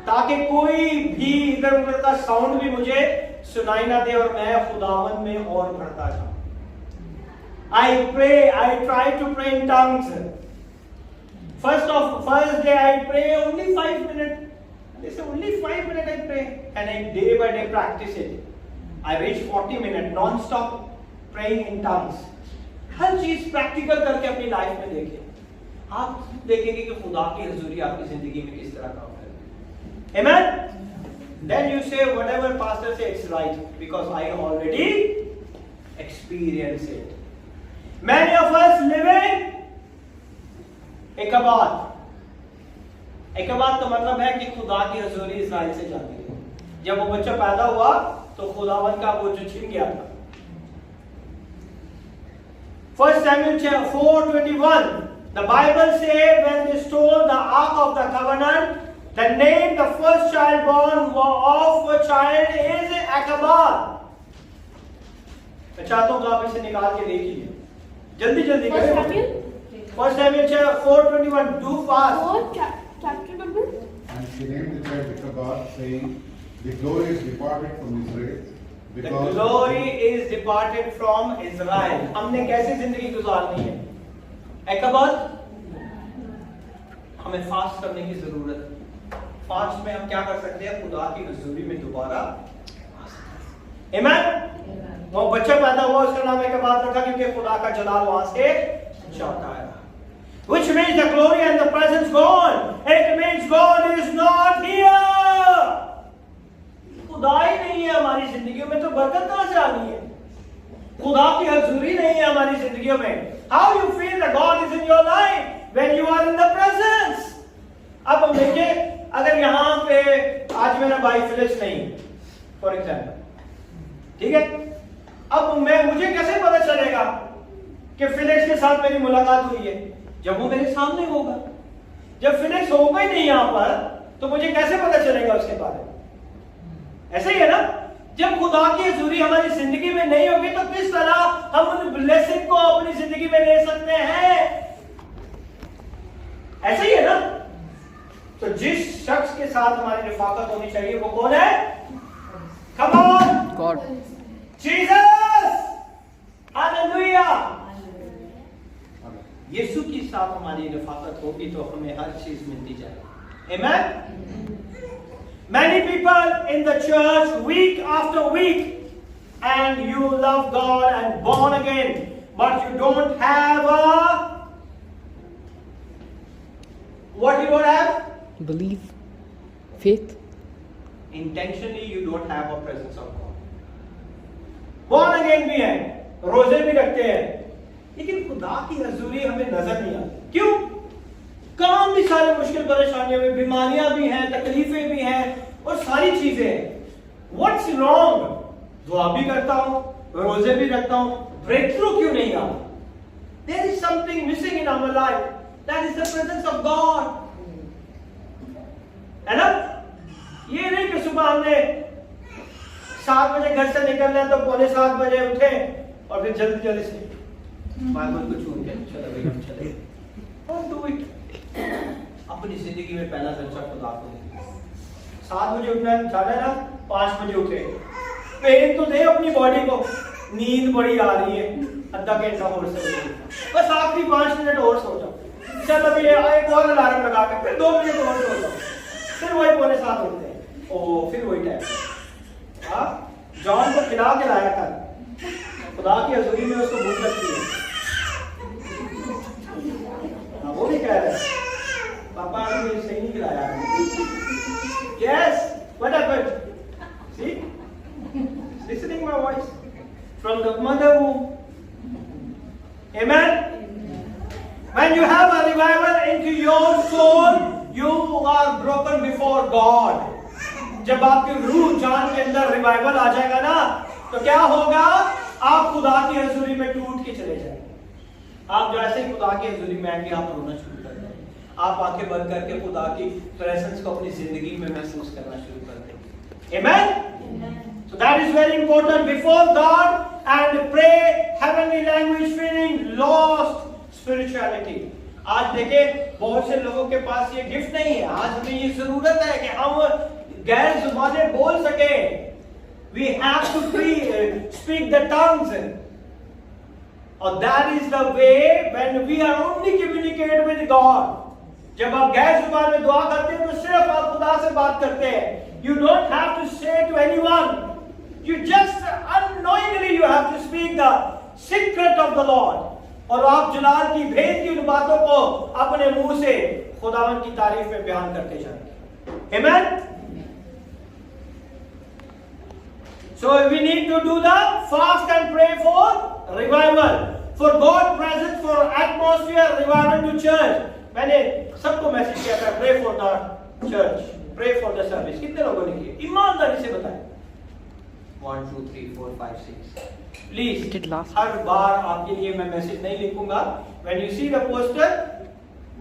ताकि कोई भी इधर उधर का साउंड भी मुझे सुनाई ना दे और मैं खुदावन में और बढ़ता जाऊं। I pray, I try to pray in tongues. First day I pray only 5 minutes. They say only 5 minutes I pray, and I day by day practice it. I reach 40 minutes non-stop praying in tongues. हर चीज प्रैक्टिकल करके अपनी लाइफ में देखें, आप देखेंगे कि खुदा की हजूरी आपकी जिंदगी में किस तरह काम करती है। Amen? Then you say whatever pastor says it's right because I already experience it. Many of us live in इकबात। इकबात का मतलब है कि खुदा की हजूरी इस्राइल से जाती है। जब वो बच्चा पैदा हुआ तो खुदावन का वो जो छिन गया था। 1 Samuel 4:21, the Bible says when they stole the ark of the covenant, the name the first child born of a child is Ichabod. मैं चाहता हूँ आप इसे निकाल के देखिए, जल्दी जल्दी करें। 1 Samuel 4:21, do fast. Chapter number? And she named the child Ichabod, saying, the glory is departed from Israel. The glory is departed from Israel. हमने कैसी जिंदगी गुजारनी है? Ichabod, हमें फास्ट करने की जरूरत है। फास्ट में हम क्या कर सकते हैं? खुदा की हजूरी में दोबारा। Amen? वो बच्चा पैदा हुआ, उसका नाम Ichabod रखा क्योंकि खुदा का जलाल वहां से जाता है। Which means the glory and the presence gone. It means God is not here. खुदा ही नहीं है हमारी जिंदगियों में, तो बरकत कहां से आनी है? खुदा की हजूरी नहीं है हमारी जिंदगियों में। How you feel that God is in your life when you are in the presence? अब हम देखिए, अगर यहाँ पे आज मेरा भाई फिलिप्स नहीं, फॉर एग्जाम्पल, ठीक है, अब मुझे कैसे पता चलेगा कि फिलिप्स के साथ मेरी मुलाकात हुई है? जब वो मेरे सामने होगा। जब फिलिप्स होगा ही नहीं यहाँ पर, तो मुझे कैसे पता चलेगा उसके बारे में? ऐसे ही है ना, जब खुदा की हजूरी हमारी जिंदगी में नहीं होगी तो किस तरह हम उन ब्लेसिंग को अपनी जिंदगी में ले सकते हैं? ऐसे ही है ना। तो जिस शख्स के साथ हमारी रफाकत होनी चाहिए वो कौन है? Come on! God. Jesus! Hallelujah! यीशु के साथ हमारी रफाकत होगी तो हमें हर चीज मिलती जाएगी। Amen? Many people in the church week after week, and you love God and born again, but you don't have a, what you don't have? Belief. Faith. Intentionally you don't have a presence of God. Born again भी है, रोजे भी रखते हैं, लेकिन खुदा की हजूरी हमें नजर नहीं आती। क्यों? काम भी सारे मुश्किल परेशानियों में, बीमारियां भी हैं, तकलीफें भी हैं और सारी चीजें हैं। What's wrong? दुआ भी करता हूं, रोजे भी रखता हूं, ब्रेक थ्रू क्यों नहीं आता? There is something missing in our life. That is the presence of God. है ना? ये नहीं कि सुबह हमने 7 बजे घर से निकलना है तो 6:45 बजे उठे और फिर जल्दी जल्दी से बाइबल को छू के चलो भाई हम चले। Don't do it. अपनी जिंदगी में पहला दर्जा खुदा को दे। 7 बजे उठना जाना है ना, 5 बजे उठे, पेन तो दे अपनी बॉडी को, नींद बड़ी आ रही है, आधा घंटा और सो जाओ, बस आखिरी 5 मिनट और सो जाओ, चल अभी एक और अलार्म लगा के फिर 2 मिनट और सो जाओ, फिर वही 6:45 उठते हैं, ओ फिर वही टाइम। हाँ, जॉन को खिला के लाया था, खुदा की हजूरी में उसको भूख लगती है, वो भी कह रहे हैं पापा अभी सही नहीं खिलाया। Yes, what happened? See, listening my voice from the mother womb. Amen. When you have a revival into your soul, you are broken before God. जब आपकी रूह जान के अंदर रिवाइवल आ जाएगा ना, तो क्या होगा? आप खुदा की हजूरी में टूट के चले जाएंगे। आप जैसे ही खुदा की हजूरी में आएंगे, आप रोना शुरू कर देंगे। आप आंखें बंद करके खुदा की प्रेजेंस को अपनी जिंदगी में महसूस करना शुरू कर देंगे। Amen? So that is very important. Before God and pray heavenly language feeling lost spirituality. आज देखे बहुत से लोगों के पास ये गिफ्ट नहीं है। आज हमें ये जरूरत है कि हम गैर जुबानें बोल सके। We have to speak the tongues. और that is the way when we are only communicate with God. जब आप गैर जुबान में दुआ करते हैं तो सिर्फ आप खुदा से बात करते हैं। You don't have to say to anyone. You just unknowingly you have to speak the secret of the Lord. और आप जलाल की भेद की उन बातों को अपने मुंह से खुदावन की तारीफ में बयान करते जाएंगे। Amen? So we need to do the fast and pray for revival, for God presence, for atmosphere, revival to church. मैंने सबको मैसेज किया था, pray for the church, pray for the service. कितने लोगों ने किए? ईमानदारी से बताएं। 1, 2, 3, 4, 5, 6. प्लीज हर बार आपके लिए मैं मैसेज नहीं लिखूंगा। When you see the poster,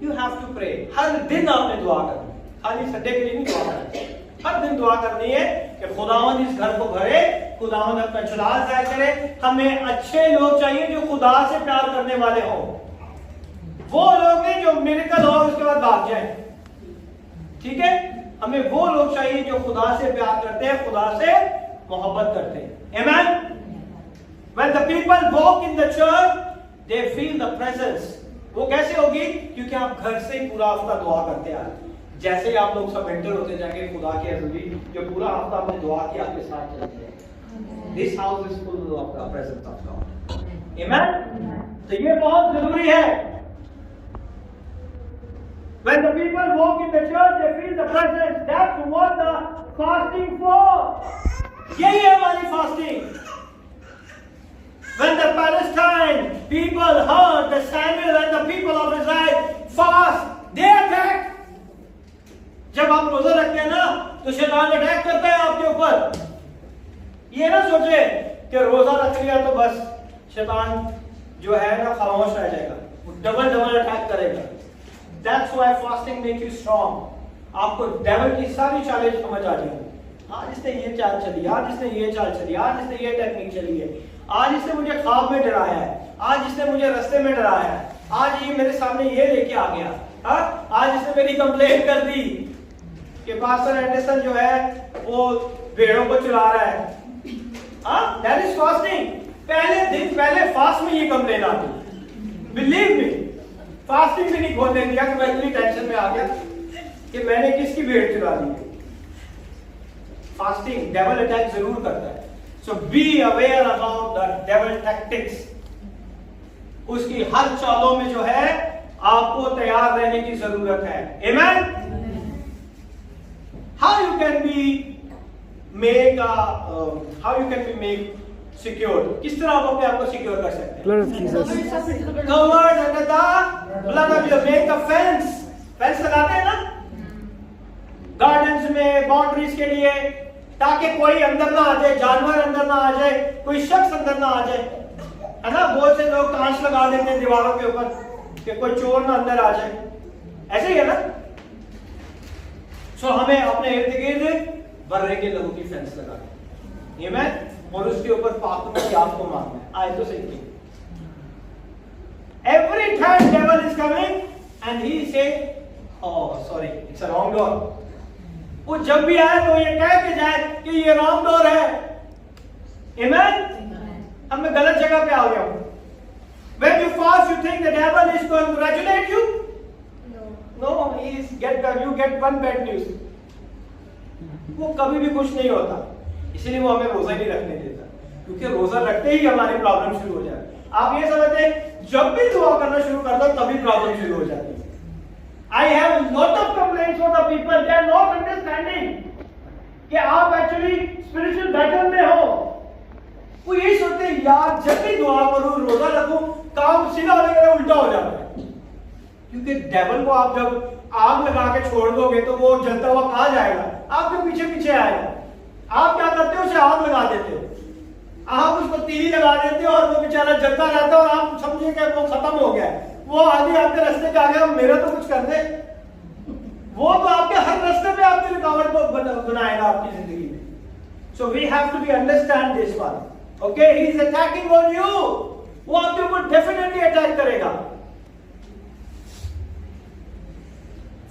you have to pray. हर दिन आपने दुआ करनी, खाली संडे के लिए नहीं दुआ करनी। हर दिन दुआ करनी है कि खुदावंद इस घर को भरे, खुदावंद अपना जलाल जाहिर करे। हमें अच्छे लोग चाहिए जो खुदा से प्यार करने वाले हों। वो लोग नहीं जो मिरेकल हो उसके बाद भाग जाए। ठीक है, हमें वो लोग चाहिए जो खुदा से प्यार करते हैं, खुदा से मोहब्बत करते हैं। Amen? When the people walk in the church, they feel the presence. वो कैसे होगी? क्योंकि आप घर से ही पूरा हफ्ता दुआ करते हैं। जैसे ही आप लोग सब एंटर होते जाएंगे खुदा की हजूरी, जो पूरा हफ्ता आपने दुआ की आपके साथ चलते हैं। This house is full of the presence of God. Amen? तो ये बहुत जरूरी है। When the people walk in the church, they feel the presence. That's what the fasting for. यही है हमारी fasting. When the Palestine people heard the Samuel and the people of Israel fast, they attack. जब आप रोजा रखते हैं ना, तो शैतान अटैक करता है आपके ऊपर। ये ना सोचे कि रोजा रख लिया तो बस शैतान जो है ना खामोश रह जाएगा, वो डबल अटैक करेगा। That's why fasting makes you strong. आपको डेविल की सारी चालें समझ आ जाएगी। आज इसने ये चाल चली, आज इसने ये चाल चली, आज इसने ये टेक्निक चली है, आज इसने मुझे ख्वाब में डराया है, आज इसने मुझे रास्ते में डराया है, आज ये मेरे सामने ये लेके आ गया, हाँ? आज इसने मेरी कंप्लेंट कर दी कि पास्टर एंडरसन जो है वो भेड़ों को चुरा रहा है। हाँ? That is fasting. पहले फास्ट में ये कंप्लेंट आती। Believe me, फास्टिंग भी नहीं खोलने दिया कि मैं इतनी टेंशन में आ गया कि मैंने किसकी भेड़ चुरा ली है। फास्टिंग डेविल अटैक जरूर करता है। So be aware about the devil tactics. उसकी हर चालों में जो है आपको तैयार रहने की जरूरत है। Amen? How you can be made secure? किस तरह आप अपने आप को सिक्योर कर सकते हैं? Blood of Jesus. Covered under the blood of Jesus. Make a fence. Fence लगाते हैं ना गार्डन्स में, बाउंड्रीज के लिए, ताकि कोई अंदर ना आ जाए, जानवर अंदर ना आ जाए, कोई शख्स अंदर ना आ जाए, है ना? बहुत से लोग कांच लगा देते हैं दीवारों के ऊपर कि कोई चोर ना अंदर आ जाए। ऐसे ही है ना? सो हमें अपने इर्द गिर्द बर्रे के लहू की फेंस लगानी है, और उसके ऊपर पाक की आग को मारना है। आए तो सही। Every time devil is coming and he say, oh sorry, it's a wrong door. वो जब भी आए तो ये कह के जाए कि ये रॉन्ग डोर है। Amen? अब मैं गलत जगह पे आ गया हूं। When you fast, you think the devil is going to congratulate you? No, you get one bad news. वो कभी भी खुश नहीं होता, इसीलिए वो हमें रोजा नहीं रखने देता, क्योंकि रोजा रखते ही हमारी प्रॉब्लम शुरू हो जाती है। आप ये समझते हैं जब भी दुआ करना शुरू कर दो तभी प्रॉब्लम शुरू हो जाती है। I have lot of complaints from the people, they are not understanding कि आप एक्चुअली स्पिरिचुअल बैटल में हो। वो यही सोचते हैं यार जब भी दुआ करूं, रोजा रखूं, काम सीधा हो जाएगा, उल्टा हो जाता है। क्योंकि डेविल को आप जब आग लगा के छोड़ दोगे तो वो जलता हुआ कहाँ जाएगा? आपके पीछे पीछे आएगा। आप क्या करते हो? उसे आग लगा देते हो, आप उसको तीली लगा देते हो और वो बेचारा जलता रहता है और आप समझे कि वो खत्म हो गया, वो आगे आपके रास्ते पे आ गया, मेरा तो कुछ कर दे। वो तो आपके हर रास्ते पे आपकी रुकावट को बनाएगा आपकी जिंदगी में। So we have to be understand this one, okay? He is attacking on you, वो आपके ऊपर डेफिनेटली अटैक करेगा।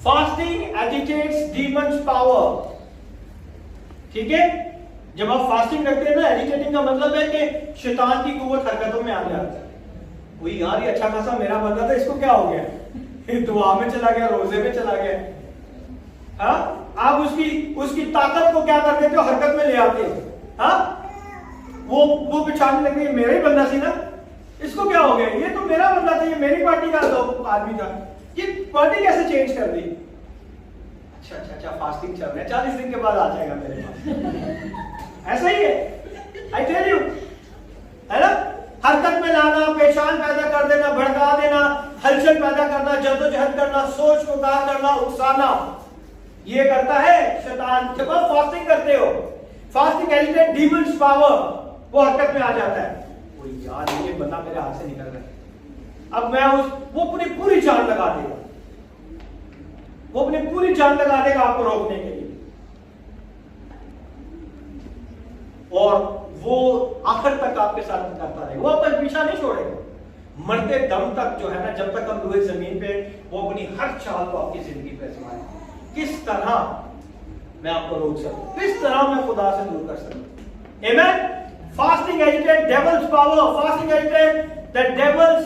फास्टिंग एजिटेट्स डीमंस पावर, ठीक है? जब आप फास्टिंग रखते हैं ना, एजिटेटिंग का मतलब है कि शैतान की कुव्वत हरकतों में आ जाती है। कोई यार ये अच्छा खासा मेरा बंदा था, इसको क्या हो गया? दुआ में चला गया, रोजे में चला गया। हाँ, आप उसकी ताकत को क्या कर देते हो? हरकत में ले आते हो। हाँ, वो पिछाने लगे, मेरा ही बंदा थी ना, इसको क्या हो गया? ये तो मेरा बंदा था, ये मेरी पार्टी का आदमी था, ये पार्टी कैसे चेंज कर दी? अच्छा, फास्टिंग चल रहा है, 40 दिन के बाद आ जाएगा मेरे पास। ऐसा ही है, आई टेल यू, है ना? हरकत में लाना, परेशान पैदा कर देना, भड़का देना, हलचल पैदा करना, जद्दोजहद करना, सोच को गाढ़ करना, उकसाना, ये करता है शैतान। जब आप फास्टिंग करते हो, फास्टिंग एजिटेट डीमंस पावर, वो हरकत में आ जाता है। वो यार ये बंदा मेरे हाथ से निकल रहा है, अब मैं वो अपनी पूरी जान लगा देगा, वो अपनी पूरी जान लगा देगा आपको रोकने के लिए, और वो आखिर तक आपके साथ करता रहेगा, वो आपका पीछा नहीं छोड़ेगा। मरते दम तक जो है ना, जब तक हम हुए जमीन पे, वो अपनी हर चाल को आपकी जिंदगी पे आजमाए। किस तरह मैं आपको रोक सकूं, किस तरह मैं खुदा से दूर कर सकूं। Amen. Fasting agitate devils power, fasting agitate the devils,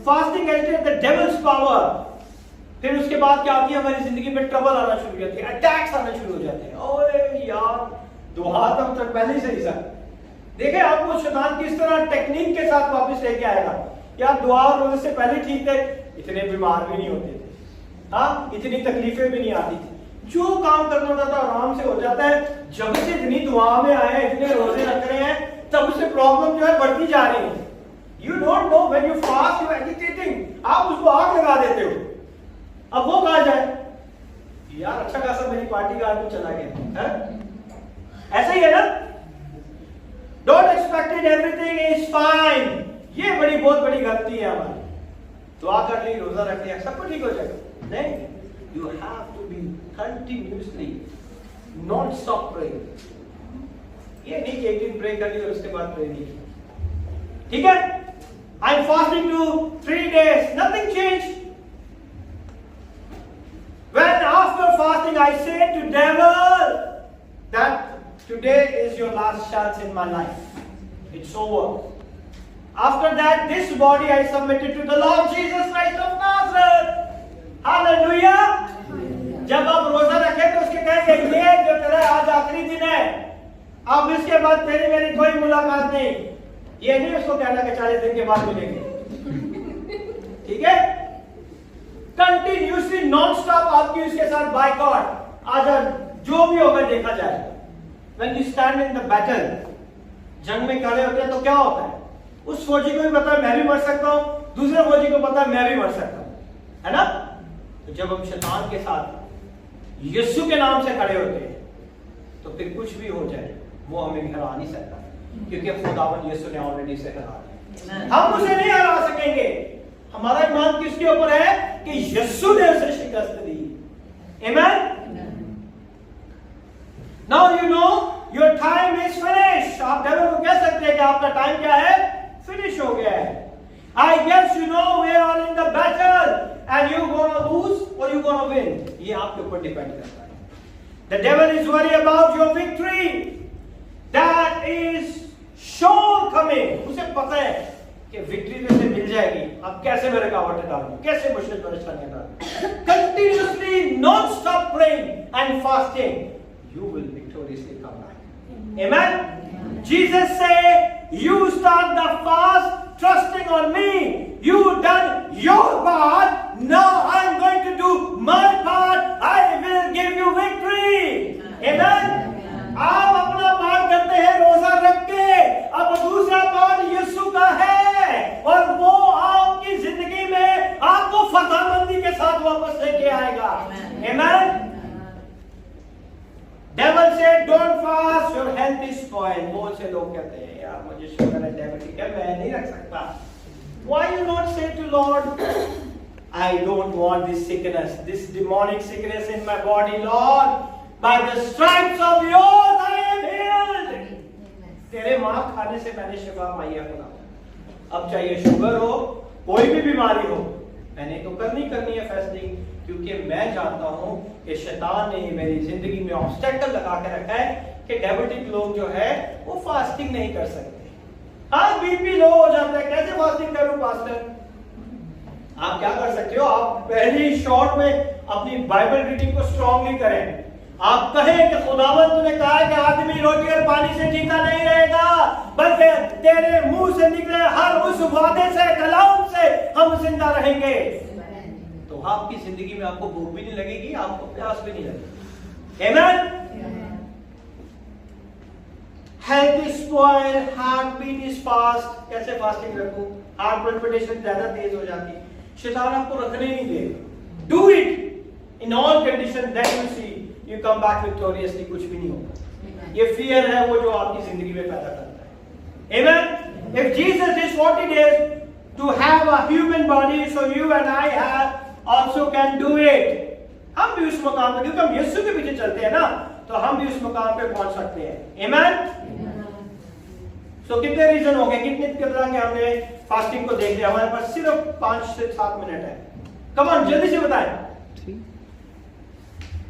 fasting agitate the devils power. फिर उसके बाद क्या होती है? हमारी जिंदगी में ट्रबल आना शुरू हो जाती है, अटैक्स आना शुरू हो जाते हैं। ओए यार, दुआ तब तक पहले ही सही सर। देखे आपको शैतान किस तरह टेक्निक के साथ वापस लेके आएगा। यार दुआ और रोजे से पहले ठीक थे, इतने बीमार भी नहीं होते थे, हाँ, इतनी तकलीफें भी नहीं आती थी, जो काम करना होता था आराम से हो जाता है। जब से इतनी दुआ में आए, इतने रोजे रख रहे हैं, तब से प्रॉब्लम जो है बढ़ती जा रही है। You don't know when you fast you agitating, आप उसको आग लगा देते हो। अब वो कहा जाए यार अच्छा खासा मेरी पार्टी का आदमी चला गया है? ऐसा ही है ना? Don't expect everything is fine, ये बहुत बड़ी गलती है हमारी। दुआ कर ली, रोजा रख लिया, सब कुछ ठीक हो जाएगा। नहीं, you have to be continuously non stop praying. ये नहीं कि एक दिन प्रे कर ली और उसके बाद प्रे नहीं किया, ठीक है? I am fasting to 3 days, nothing change. When after fasting I say to devil that today is your last chance in my life, it's over. After that, this body I submitted to the Lord Jesus Christ of Nazareth. Hallelujah. जब आप रोजा रखे तो उसके कहेंगे ये जो तेरा आज आखिरी दिन है, अब इसके बाद तेरी मेरी कोई मुलाकात नहीं। ये नहीं उसको कहना कि 40 दिन के बाद मिलेंगे, ठीक है? कंटिन्यूसली नॉन स्टॉप आपकी उसके साथ बाइकॉट। आज जो भी होगा देखा जाएगा। When you stand in the battle, जंग में खड़े होते हैं तो क्या होता है? उस फौजी को भी पता है मैं भी मर सकता हूं, दूसरे फौजी को पता है मैं भी मर सकता हूं, है ना? तो जब हम शैतान के साथ यीशु के नाम से खड़े होते हैं तो फिर कुछ भी हो जाए वो हमें हरा नहीं सकता, क्योंकि खुदावन यीशु ने ऑलरेडी से हरा दिया। हम उसे नहीं हरा सकेंगे। हमारा ईमान किसके ऊपर है? कि यीशु ने उसे शिकस्त दी। Amen. Now you know your time is finish. आप डेविल को कह सकते हैं कि आपका टाइम क्या है? फिनिश हो गया है। I guess you know we are in the battle and you gonna lose or you gonna win. ये आपके ऊपर डिपेंड करता है। The devil is worried about your victory. That is sure coming. उसे पता है कि विक्ट्री तो उसे मिल जाएगी। अब कैसे मैं रुकावट डालूं, कैसे मुश्किल परेशानी डालूं? Continuously non-stop praying and fasting, you will victoriously come back. Amen. Jesus said, "You start the fast, trusting on me. You done your part. Now I am going to do my part. I will give you victory." Amen. आप अपना पाठ करते हैं रोजा रख के, अब दूसरा पाठ यीशु का है और वो आपकी जिंदगी में आपको से लोग कहते हैं यार मुझे शुगर है, डायबिटिक है, मैं नहीं रख सकता। Why you not say to Lord, I don't want this sickness, this demonic sickness in my body, Lord. By the stripes of yours I am healed. तेरे माँ खाने से मैंने शिफा पाई है खुदा। अब चाहे शुगर हो, कोई भी बीमारी हो, मैंने तो करनी है फास्टिंग, क्योंकि मैं जानता हूं कि शैतान ने मेरी जिंदगी में ऑब्स्टेकल लगा के रखा है कि डायबिटिक लोग जो है वो फास्टिंग नहीं कर सकते। हाँ, बीपी लो हो जाता है, कैसे फास्टिंग करूं पास्टर? आप क्या कर सकते हो, आप पहली शॉर्ट में अपनी बाइबल रीडिंग को स्ट्रांगली करें। आप कहें कि खुदावंद ने कहा है कि आदमी रोटी और पानी से जीता नहीं रहेगा, बल्कि तेरे मुंह से निकले हर उस वादे से, कलाम से हम जिंदा रहेंगे। तो आपकी जिंदगी में आपको भूख भी नहीं लगेगी, आपको प्यास भी नहीं लगेगी। आमीन। Health is spoiled, heart beat is fast. कैसे फास्टिंग रखूं? हार्ट पल्पिटेशन ज्यादा तेज हो जाती है, शैतान आपको रखने ही नहीं देगा। Do it in all condition, then you see you come back victoriously. कुछ भी नहीं होगा। ये फियर है वो जो आपकी जिंदगी में पैदा करता है। आमीन। If Jesus did 40 days to have a human body, so you and I have also can do it। हम भी उस मकाम पे, क्योंकि हम यीशु के पीछे चलते हैं ना, तो हम भी उस मकाम पे पहुंच सकते हैं। आमीन। तो कितने रीजन हो गए, कितने तरह के हमने फास्टिंग को देख लिया। हमारे पास सिर्फ 5 से 7 मिनट है। कम ऑन, जल्दी से बताएं।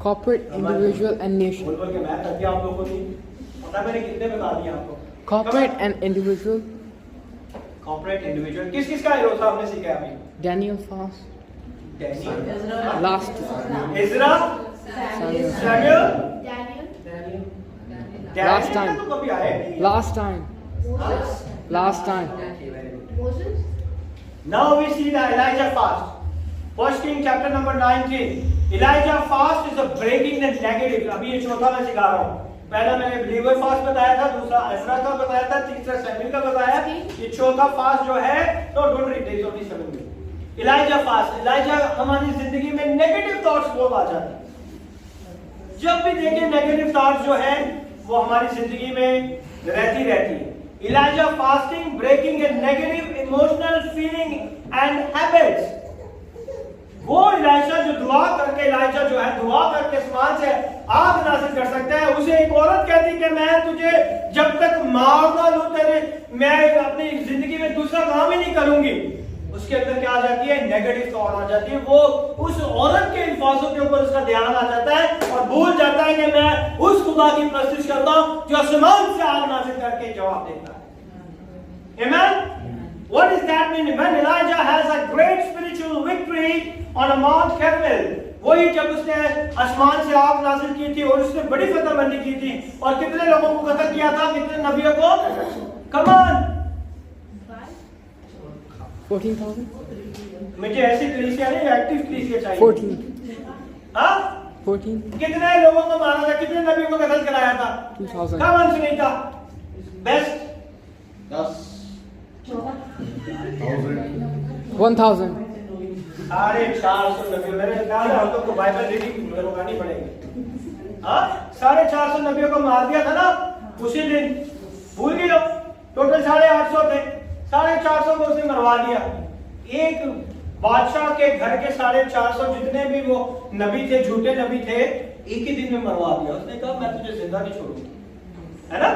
Corporate, individual and nation. बोल के मैं कर दिया आप लोगों को, पता मैंने कितने बता दिया आपको। Corporate and individual. Corporate, individual, किस किस का रोजा हमने सीखा अभी? Daniel fast. Daniel, Last. इज़रा, Samuel. Samuel, Last time. तो कभी आए नहीं। Last time. Last time. Moses? Now we see the Elijah fast. 1 King chapter number 19. Elijah fast is a breaking the negative. अभी ये चौथा मैं सिखा रहा हूँ। पहला मैंने बिलीवर फास्ट बताया था, दूसरा इज़रा का बताया था, तीसरा सैमुअल का बताया। ये चौथा फास्ट जो है, तो don't read this only Samuel. Elijah fast. Elijah हमारी जिंदगी में नेगेटिव थॉट्स बहुत आ जाते हैं। जब भी देखें नेगेटिव थॉट्स जो है वो हमारी जिंदगी में रहती है। Elijah fasting breaking a negative emotional feeling and habits. वो इलाइजा जो दुआ करके आसमान से आग नाज़िल कर सकता है। उसे एक औरत कहती कि मैं तुझे जब तक मार ना लूं मैं अपनी जिंदगी में दूसरा काम ही नहीं करूंगी। उसके अंदर क्या आ जाती है? नेगेटिव थॉट आ जाती है। वो उस औरत के अल्फाजों के ऊपर उसका ध्यान आ जाता है और भूल जाता है कि मैं उस खुदा की प्रस्तुति करता हूं जो आसमान से आग नाज़िल करके जवाब देता है। आमीन। What does that mean? When Elijah has a great spiritual victory on a Mount Carmel, वही जब उसने आसमान से आग नाज़िल की थी और उसने बड़ी फतहबंदी की थी और कितने लोगों को कत्ल किया था, कितने नबियों को? Come on! 14,000? मुझे ऐसी कलीसिया नहीं, एक्टिव कलीसिया चाहिए। 14. हाँ? 14. कितने लोगों को मारा था, कितने नबियों को कत्ल कराया था? 2,000. कम अंश नहीं था। बेस्ट 1,000. साढ़े 400 नबियों, मेरे ख्याल हम लोग को बाइबल रीडिंग करवानी पड़ेगी। हाँ, 450 नबियों को मार दिया था ना उसी दिन, भूल गए लोग। टोटल 850 थे, 450 को उसने मरवा दिया। एक बादशाह के घर के 450 जितने भी वो नबी थे, झूठे नबी थे, एक ही दिन में मरवा दिया। उसने कहा मैं तुझे जिंदा नहीं छोड़ूंगा, है ना?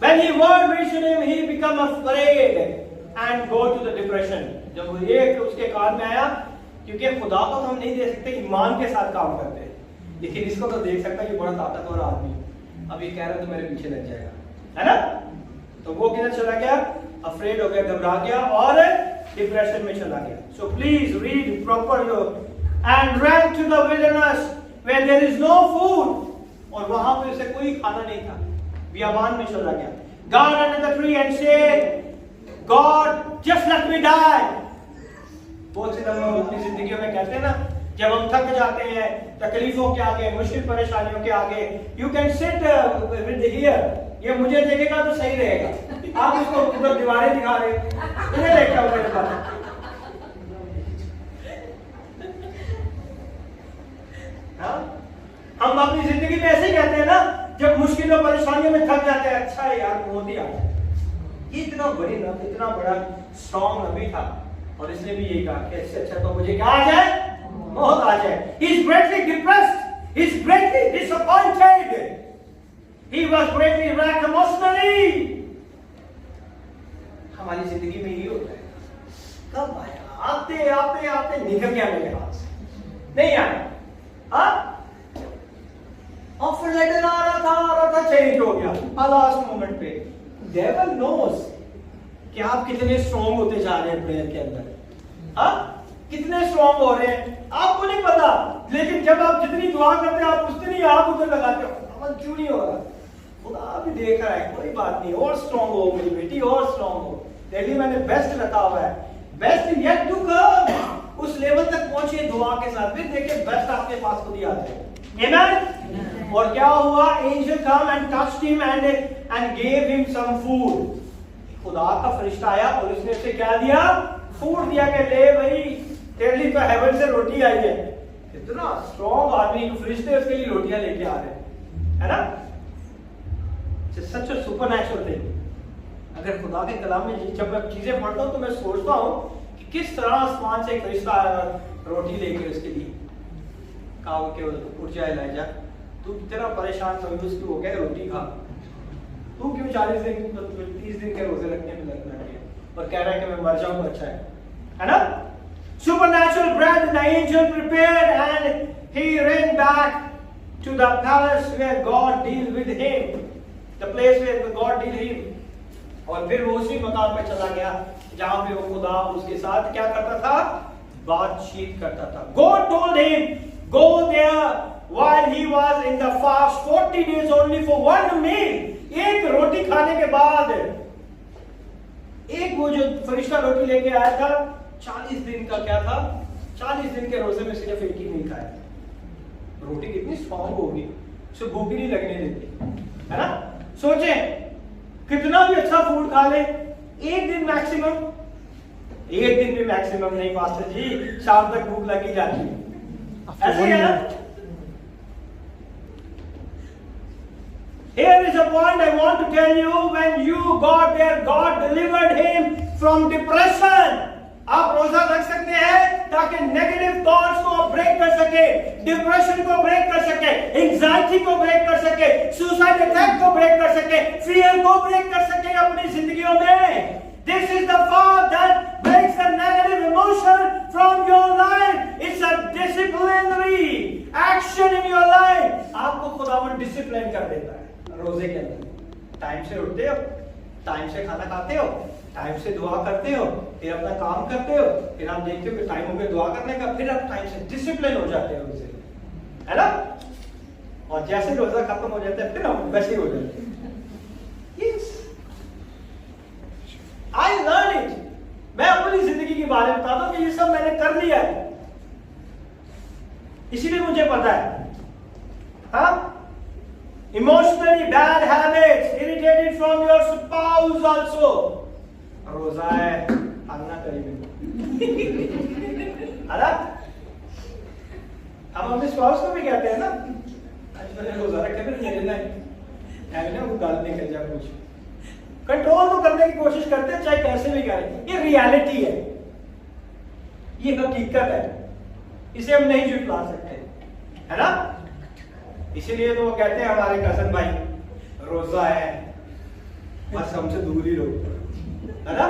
When he word reached him, he become afraid and go to the depression. जब ये उसके कान में आया, क्योंकि खुदा को हम नहीं दे सकते, ईमान के साथ काम करते हैं, लेकिन इसको तो देख सकता है, ये बड़ा ताकतवर आदमी। अब ये कह रहा है तो मेरे पीछे लग जाएगा, है ना? तो वो किधर चला गया? अफ्रेड हो गया, घबरा गया और डिप्रेशन में चला गया। So please read proper and ran to the wilderness where there is no food, और वहां पे उसे कोई खाना नहीं था, बियाबान में चला गया। God under the tree and said, God just let me die। बहुत से लोग अपनी जिंदगियों में कहते हैं ना, जब हम थक जाते हैं तकलीफों के आगे, मुश्किल परेशानियों के आगे, you can sit with here, ये मुझे देखेगा तो सही रहेगा। आप इसको उधर दीवारें दिखा रहे, इन्हें देख के मेरे पास। हम अपनी जिंदगी में ऐसे ही कहते हैं ना जब मुश्किलों परेशानियों में थक जाते हैं, अच्छा है यार मौत ही आ जाए। ये इतना बड़ा स्ट्रॉन्ग नबी था और इसने भी यही कहा कि इससे अच्छा तो मुझे क्या आ जाए, मौत आ जाए। He is greatly depressed, he is greatly disappointed, he was greatly wrecked emotionally। हमारी जिंदगी में ये होता है, कब आया, आते आते आते निकल गया मेरे हाथ से, नहीं आया। ऑफर लेटर आ रहा था, चेंज हो गया लास्ट मोमेंट पे। डेविल नोस कि आप कितने स्ट्रॉन्ग होते जा रहे हैं प्रेयर के अंदर, कितने स्ट्रॉन्ग हो रहे हैं आपको नहीं पता, लेकिन जब आप जितनी दुआ करते हैं आप उतनी आप उधर लगाते हो, अमल क्यों नहीं हो रहा, खुदा भी देख रहा है, कोई बात नहीं, और स्ट्रॉन्ग हो मेरी बेटी, और स्ट्रॉन्ग हो। देखिए मैंने बेस्ट रखा हुआ है, बेस्ट येट टू कम। उस लेवल तक पहुंचिए दुआ के साथ, फिर देखिए बेस्ट आपके पास खुद ही आ जाएगा। Amen? और क्या हुआ, angel come and touched him and gave him some food. खुदा का फरिश्ता आया और उसने उसे क्या दिया, फूड दिया कि ले भाई तेरे लिए तो हेवन से रोटी आई है। इतना स्ट्रॉन्ग आदमी, फरिश्ते उसके लिए रोटियां लेके आ रहे हैं, है ना। सच सुपरनैचुरल थिंग। अगर खुदा के कलाम में जब मैं चीजें पढ़ता हूँ तो मैं सोचता हूँ कि किस तरह आसमान से एक फरिश्ता आया रोटी लेकर उसके लिए, कहा कि उठ जाए एलिजा, तू तेरा परेशान मायूस क्यों हो गया, रोटी खा, तू क्यों 40 दिन 30 दिन के रोजे रखने में लगना है और कह रहा है कि मैं मर जाऊं, अच्छा है ना। Supernatural bread the angel prepared and he ran back to the palace where God deal with him, the place where God deal him। और फिर वो उसी मकान पे चला गया जहां पे वो खुदा उसके साथ क्या करता था, बातचीत करता था। God told him go there while he was in the fast 40 days only for one meal। एक रोटी खाने के बाद, एक वो जो फरिश्ता रोटी लेके आया था 40 दिन का क्या था, 40 दिन के रोजे में सिर्फ एक ही मील खाया। रोटी कितनी स्ट्रॉन्ग होगी, उसे भूख ही नहीं लगने देती, है ना। सोचें कितना भी अच्छा फूड खा ले, एक दिन मैक्सिमम, एक दिन भी मैक्सिमम नहीं पास्टर जी, शाम तक भूख लगी जाती है, ऐसे है ना। Here is a point I want to tell you, when you got there, God delivered him from depression। आप रोजा रख सकते हैं ताकि नेगेटिव थॉट्स को ब्रेक कर सके, डिप्रेशन को ब्रेक कर सके, एंजाइटी को ब्रेक कर सके, सुसाइड अटैक को ब्रेक कर सके, फियर को ब्रेक कर सके अपनी जिंदगियों में। This is the path that breaks the negative emotion from your life. It's a disciplinary action in your life। आपको खुदावन डिसिप्लिन कर देता है रोजे के अंदर। टाइम से उठते हो, टाइम से खाना खाते हो, टाइम से दुआ करते हो, फिर अपना काम करते हो, फिर आप देखते हो कि टाइम हो गया दुआ करने का, फिर आप टाइम से डिसिप्लिन हो जाते हो रोजे, है ना। और जैसे रोजा खत्म हो जाता है फिर हम वैसे ही हो जाते हैं। Yes, I learned it। मैं अपनी जिंदगी के बारे में बताता हूँ कि ये सब मैंने कर लिया है, इसीलिए मुझे पता है। हाँ, emotionally bad habits, irritated from your spouse also। रोजा है, अन्ना करीब है ना। हम अपने स्पाउस को भी कहते हैं ना, आज मैंने रोजा रखा फिर मेरे ना वो गाल निकल जाए, कुछ कंट्रोल तो करने की कोशिश करते हैं, चाहे कैसे भी करें। ये रियलिटी है, ये हकीकत है, इसे हम नहीं झुठला सकते, है ना। इसीलिए तो वो कहते हैं हमारे कजन भाई, रोजा है बस हमसे दूर ही रहो, है ना।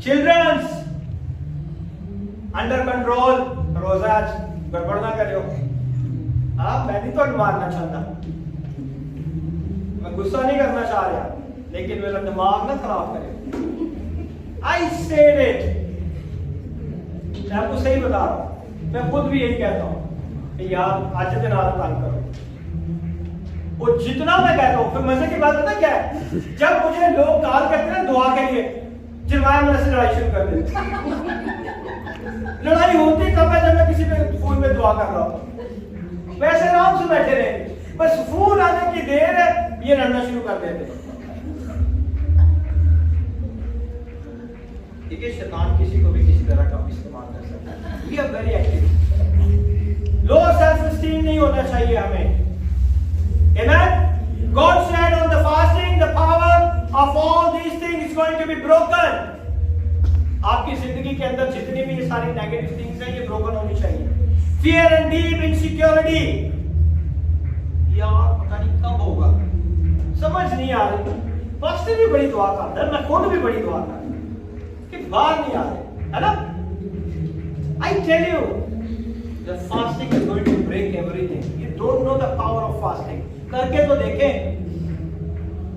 चिल्ड्रंस अंडर कंट्रोल, रोजा गड़बड़ ना करो। आप मैं नहीं तो मारना चाहता, मैं गुस्सा नहीं करना चाह रहा, लेकिन मेरा दिमाग ना खराब करे। आई सेड इट, मैं आपको सही बता रहा हूं, मैं खुद भी यही कहता हूं कि यार आज दिन रात तंग करो। और जितना मैं कहता हूं, फिर मजे की बात पता क्या है, जब मुझे लोग कॉल करते हैं दुआ के लिए, जिरमाया मेरे से लड़ाई शुरू कर देते। लड़ाई होती कब है, जब मैं किसी पे फोन में दुआ कर रहा हूं, वैसे आराम से बैठे रहेंगे, बस फोन आने की देर है ये लड़ना शुरू कर देते। ठीक है, शैतान किसी को भी किसी तरह का इस्तेमाल कर सकता है। We are very active। Low self esteem नहीं होना चाहिए हमें। Amen? God said on the fasting, the power of all these things is going to be broken. आपकी जिंदगी के अंदर जितनी भी ये सारी नेगेटिव थिंग्स हैं, ये ब्रोकन होनी चाहिए। Fear and deep insecurity, यार पता नहीं कब होगा, समझ नहीं आ रही। फास्टिंग भी बड़ी दुआ करता है, मैं खुद भी बड़ी दुआ करता हूँ कि बाहर नहीं आ रहे, है ना? I tell you, the fasting is going to break everything. You don't know the power of fasting. करके तो देखें,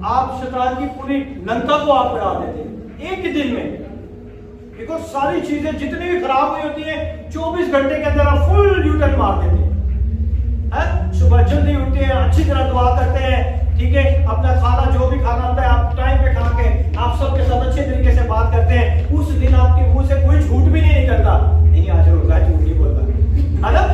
आप शैतान की पूरी लंका को आप उड़ा देते एक ही दिन में। देखो सारी चीजें जितनी भी खराब हुई होती हैं 24 घंटे के अंदर आप फुल यूटर्न मार देते हैं। सुबह जल्दी उठते हैं, अच्छी तरह दुआ करते हैं, ठीक है, अपना खाना जो भी खाना होता है आप टाइम पे खा के आप सबके साथ अच्छे तरीके से बात करते हैं। उस दिन आपके मुंह से कोई झूठ भी नहीं निकलता, नहीं आज रोजा झूठ नहीं बोलता, है ना?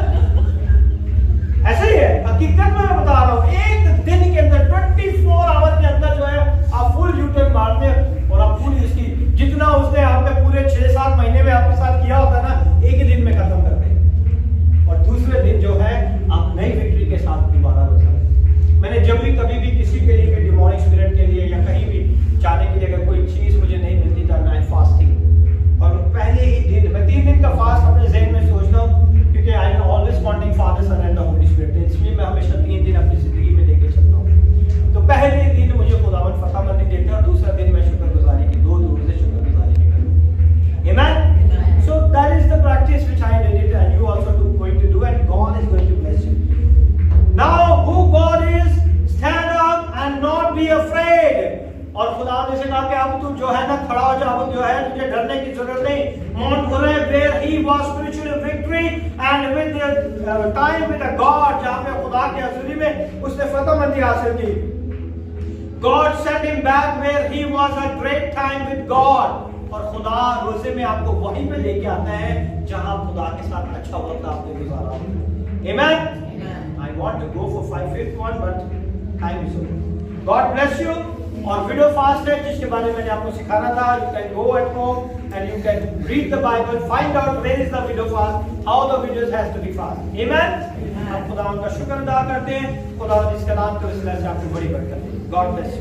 ऐसे ही है, हकीकत में मैं बता रहा हूँ। एक दिन के अंदर 24 आवर के अंदर जो है आप फुल यूटर्न मारते हैं और आप पूरी इसकी जितना उसने आपके पूरे 6-7 महीने में आपके साथ किया होता ना, एक ही दिन में खत्म कर दें और दूसरे दिन जो है आप नई विक्ट्री के साथ दोबारा रोजा। मैंने जब भी कभी भी किसी के लिए डिमोनिक स्पिरिट के लिए या कहीं भी जाने के लिए अगर कोई चीज मुझे नहीं मिलती था, मैं फास्टिंग और पहले ही दिन मैं 3 दिन का फास्ट अपने ज़हन में सोचता हूँ क्योंकि I am always wanting father son and the holy spirit, इसलिए मैं हमेशा 3 दिन अपनी जिंदगी में लेके चलता हूँ। तो पहले दिन मुझे खुदावंद फतामंदी देता है, दूसरा दिन मैं शुक्रगुजारी की 2 दूर से शुक्रगुजारी की करूँ। Amen. So that is the practice which I did it and you also going to do and God is going to bless you. Now who God is, stand up and not be afraid. और खुदा ने से कहा कि अब तू जो है ना खड़ा हो जा, अब जो है तुझे डरने की जरूरत नहीं। Mount Horeb where he was spiritual victory and with the time with the God, जहां पे खुदा की हजूरी में उसने फतहमंदी हासिल की। God sent him back where he was a great time with God. और खुदा रोजे में आपको वहीं पे लेके आता है जहां खुदा के साथ अच्छा वक्त आपने गुजारा हो। Amen. I want to go for 5th one but time is over. God bless you. और वीडियो फास्ट है जिसके बारे में मैंने आपको सिखाना था। You can go at home and you can read the Bible, find out where is the video fast, how the videos has to be fast. Amen. हम खुदा का शुक्र अदा करते हैं, खुदा जिसका नाम के वसीले से आपको बड़ी बरकत दे। God bless you.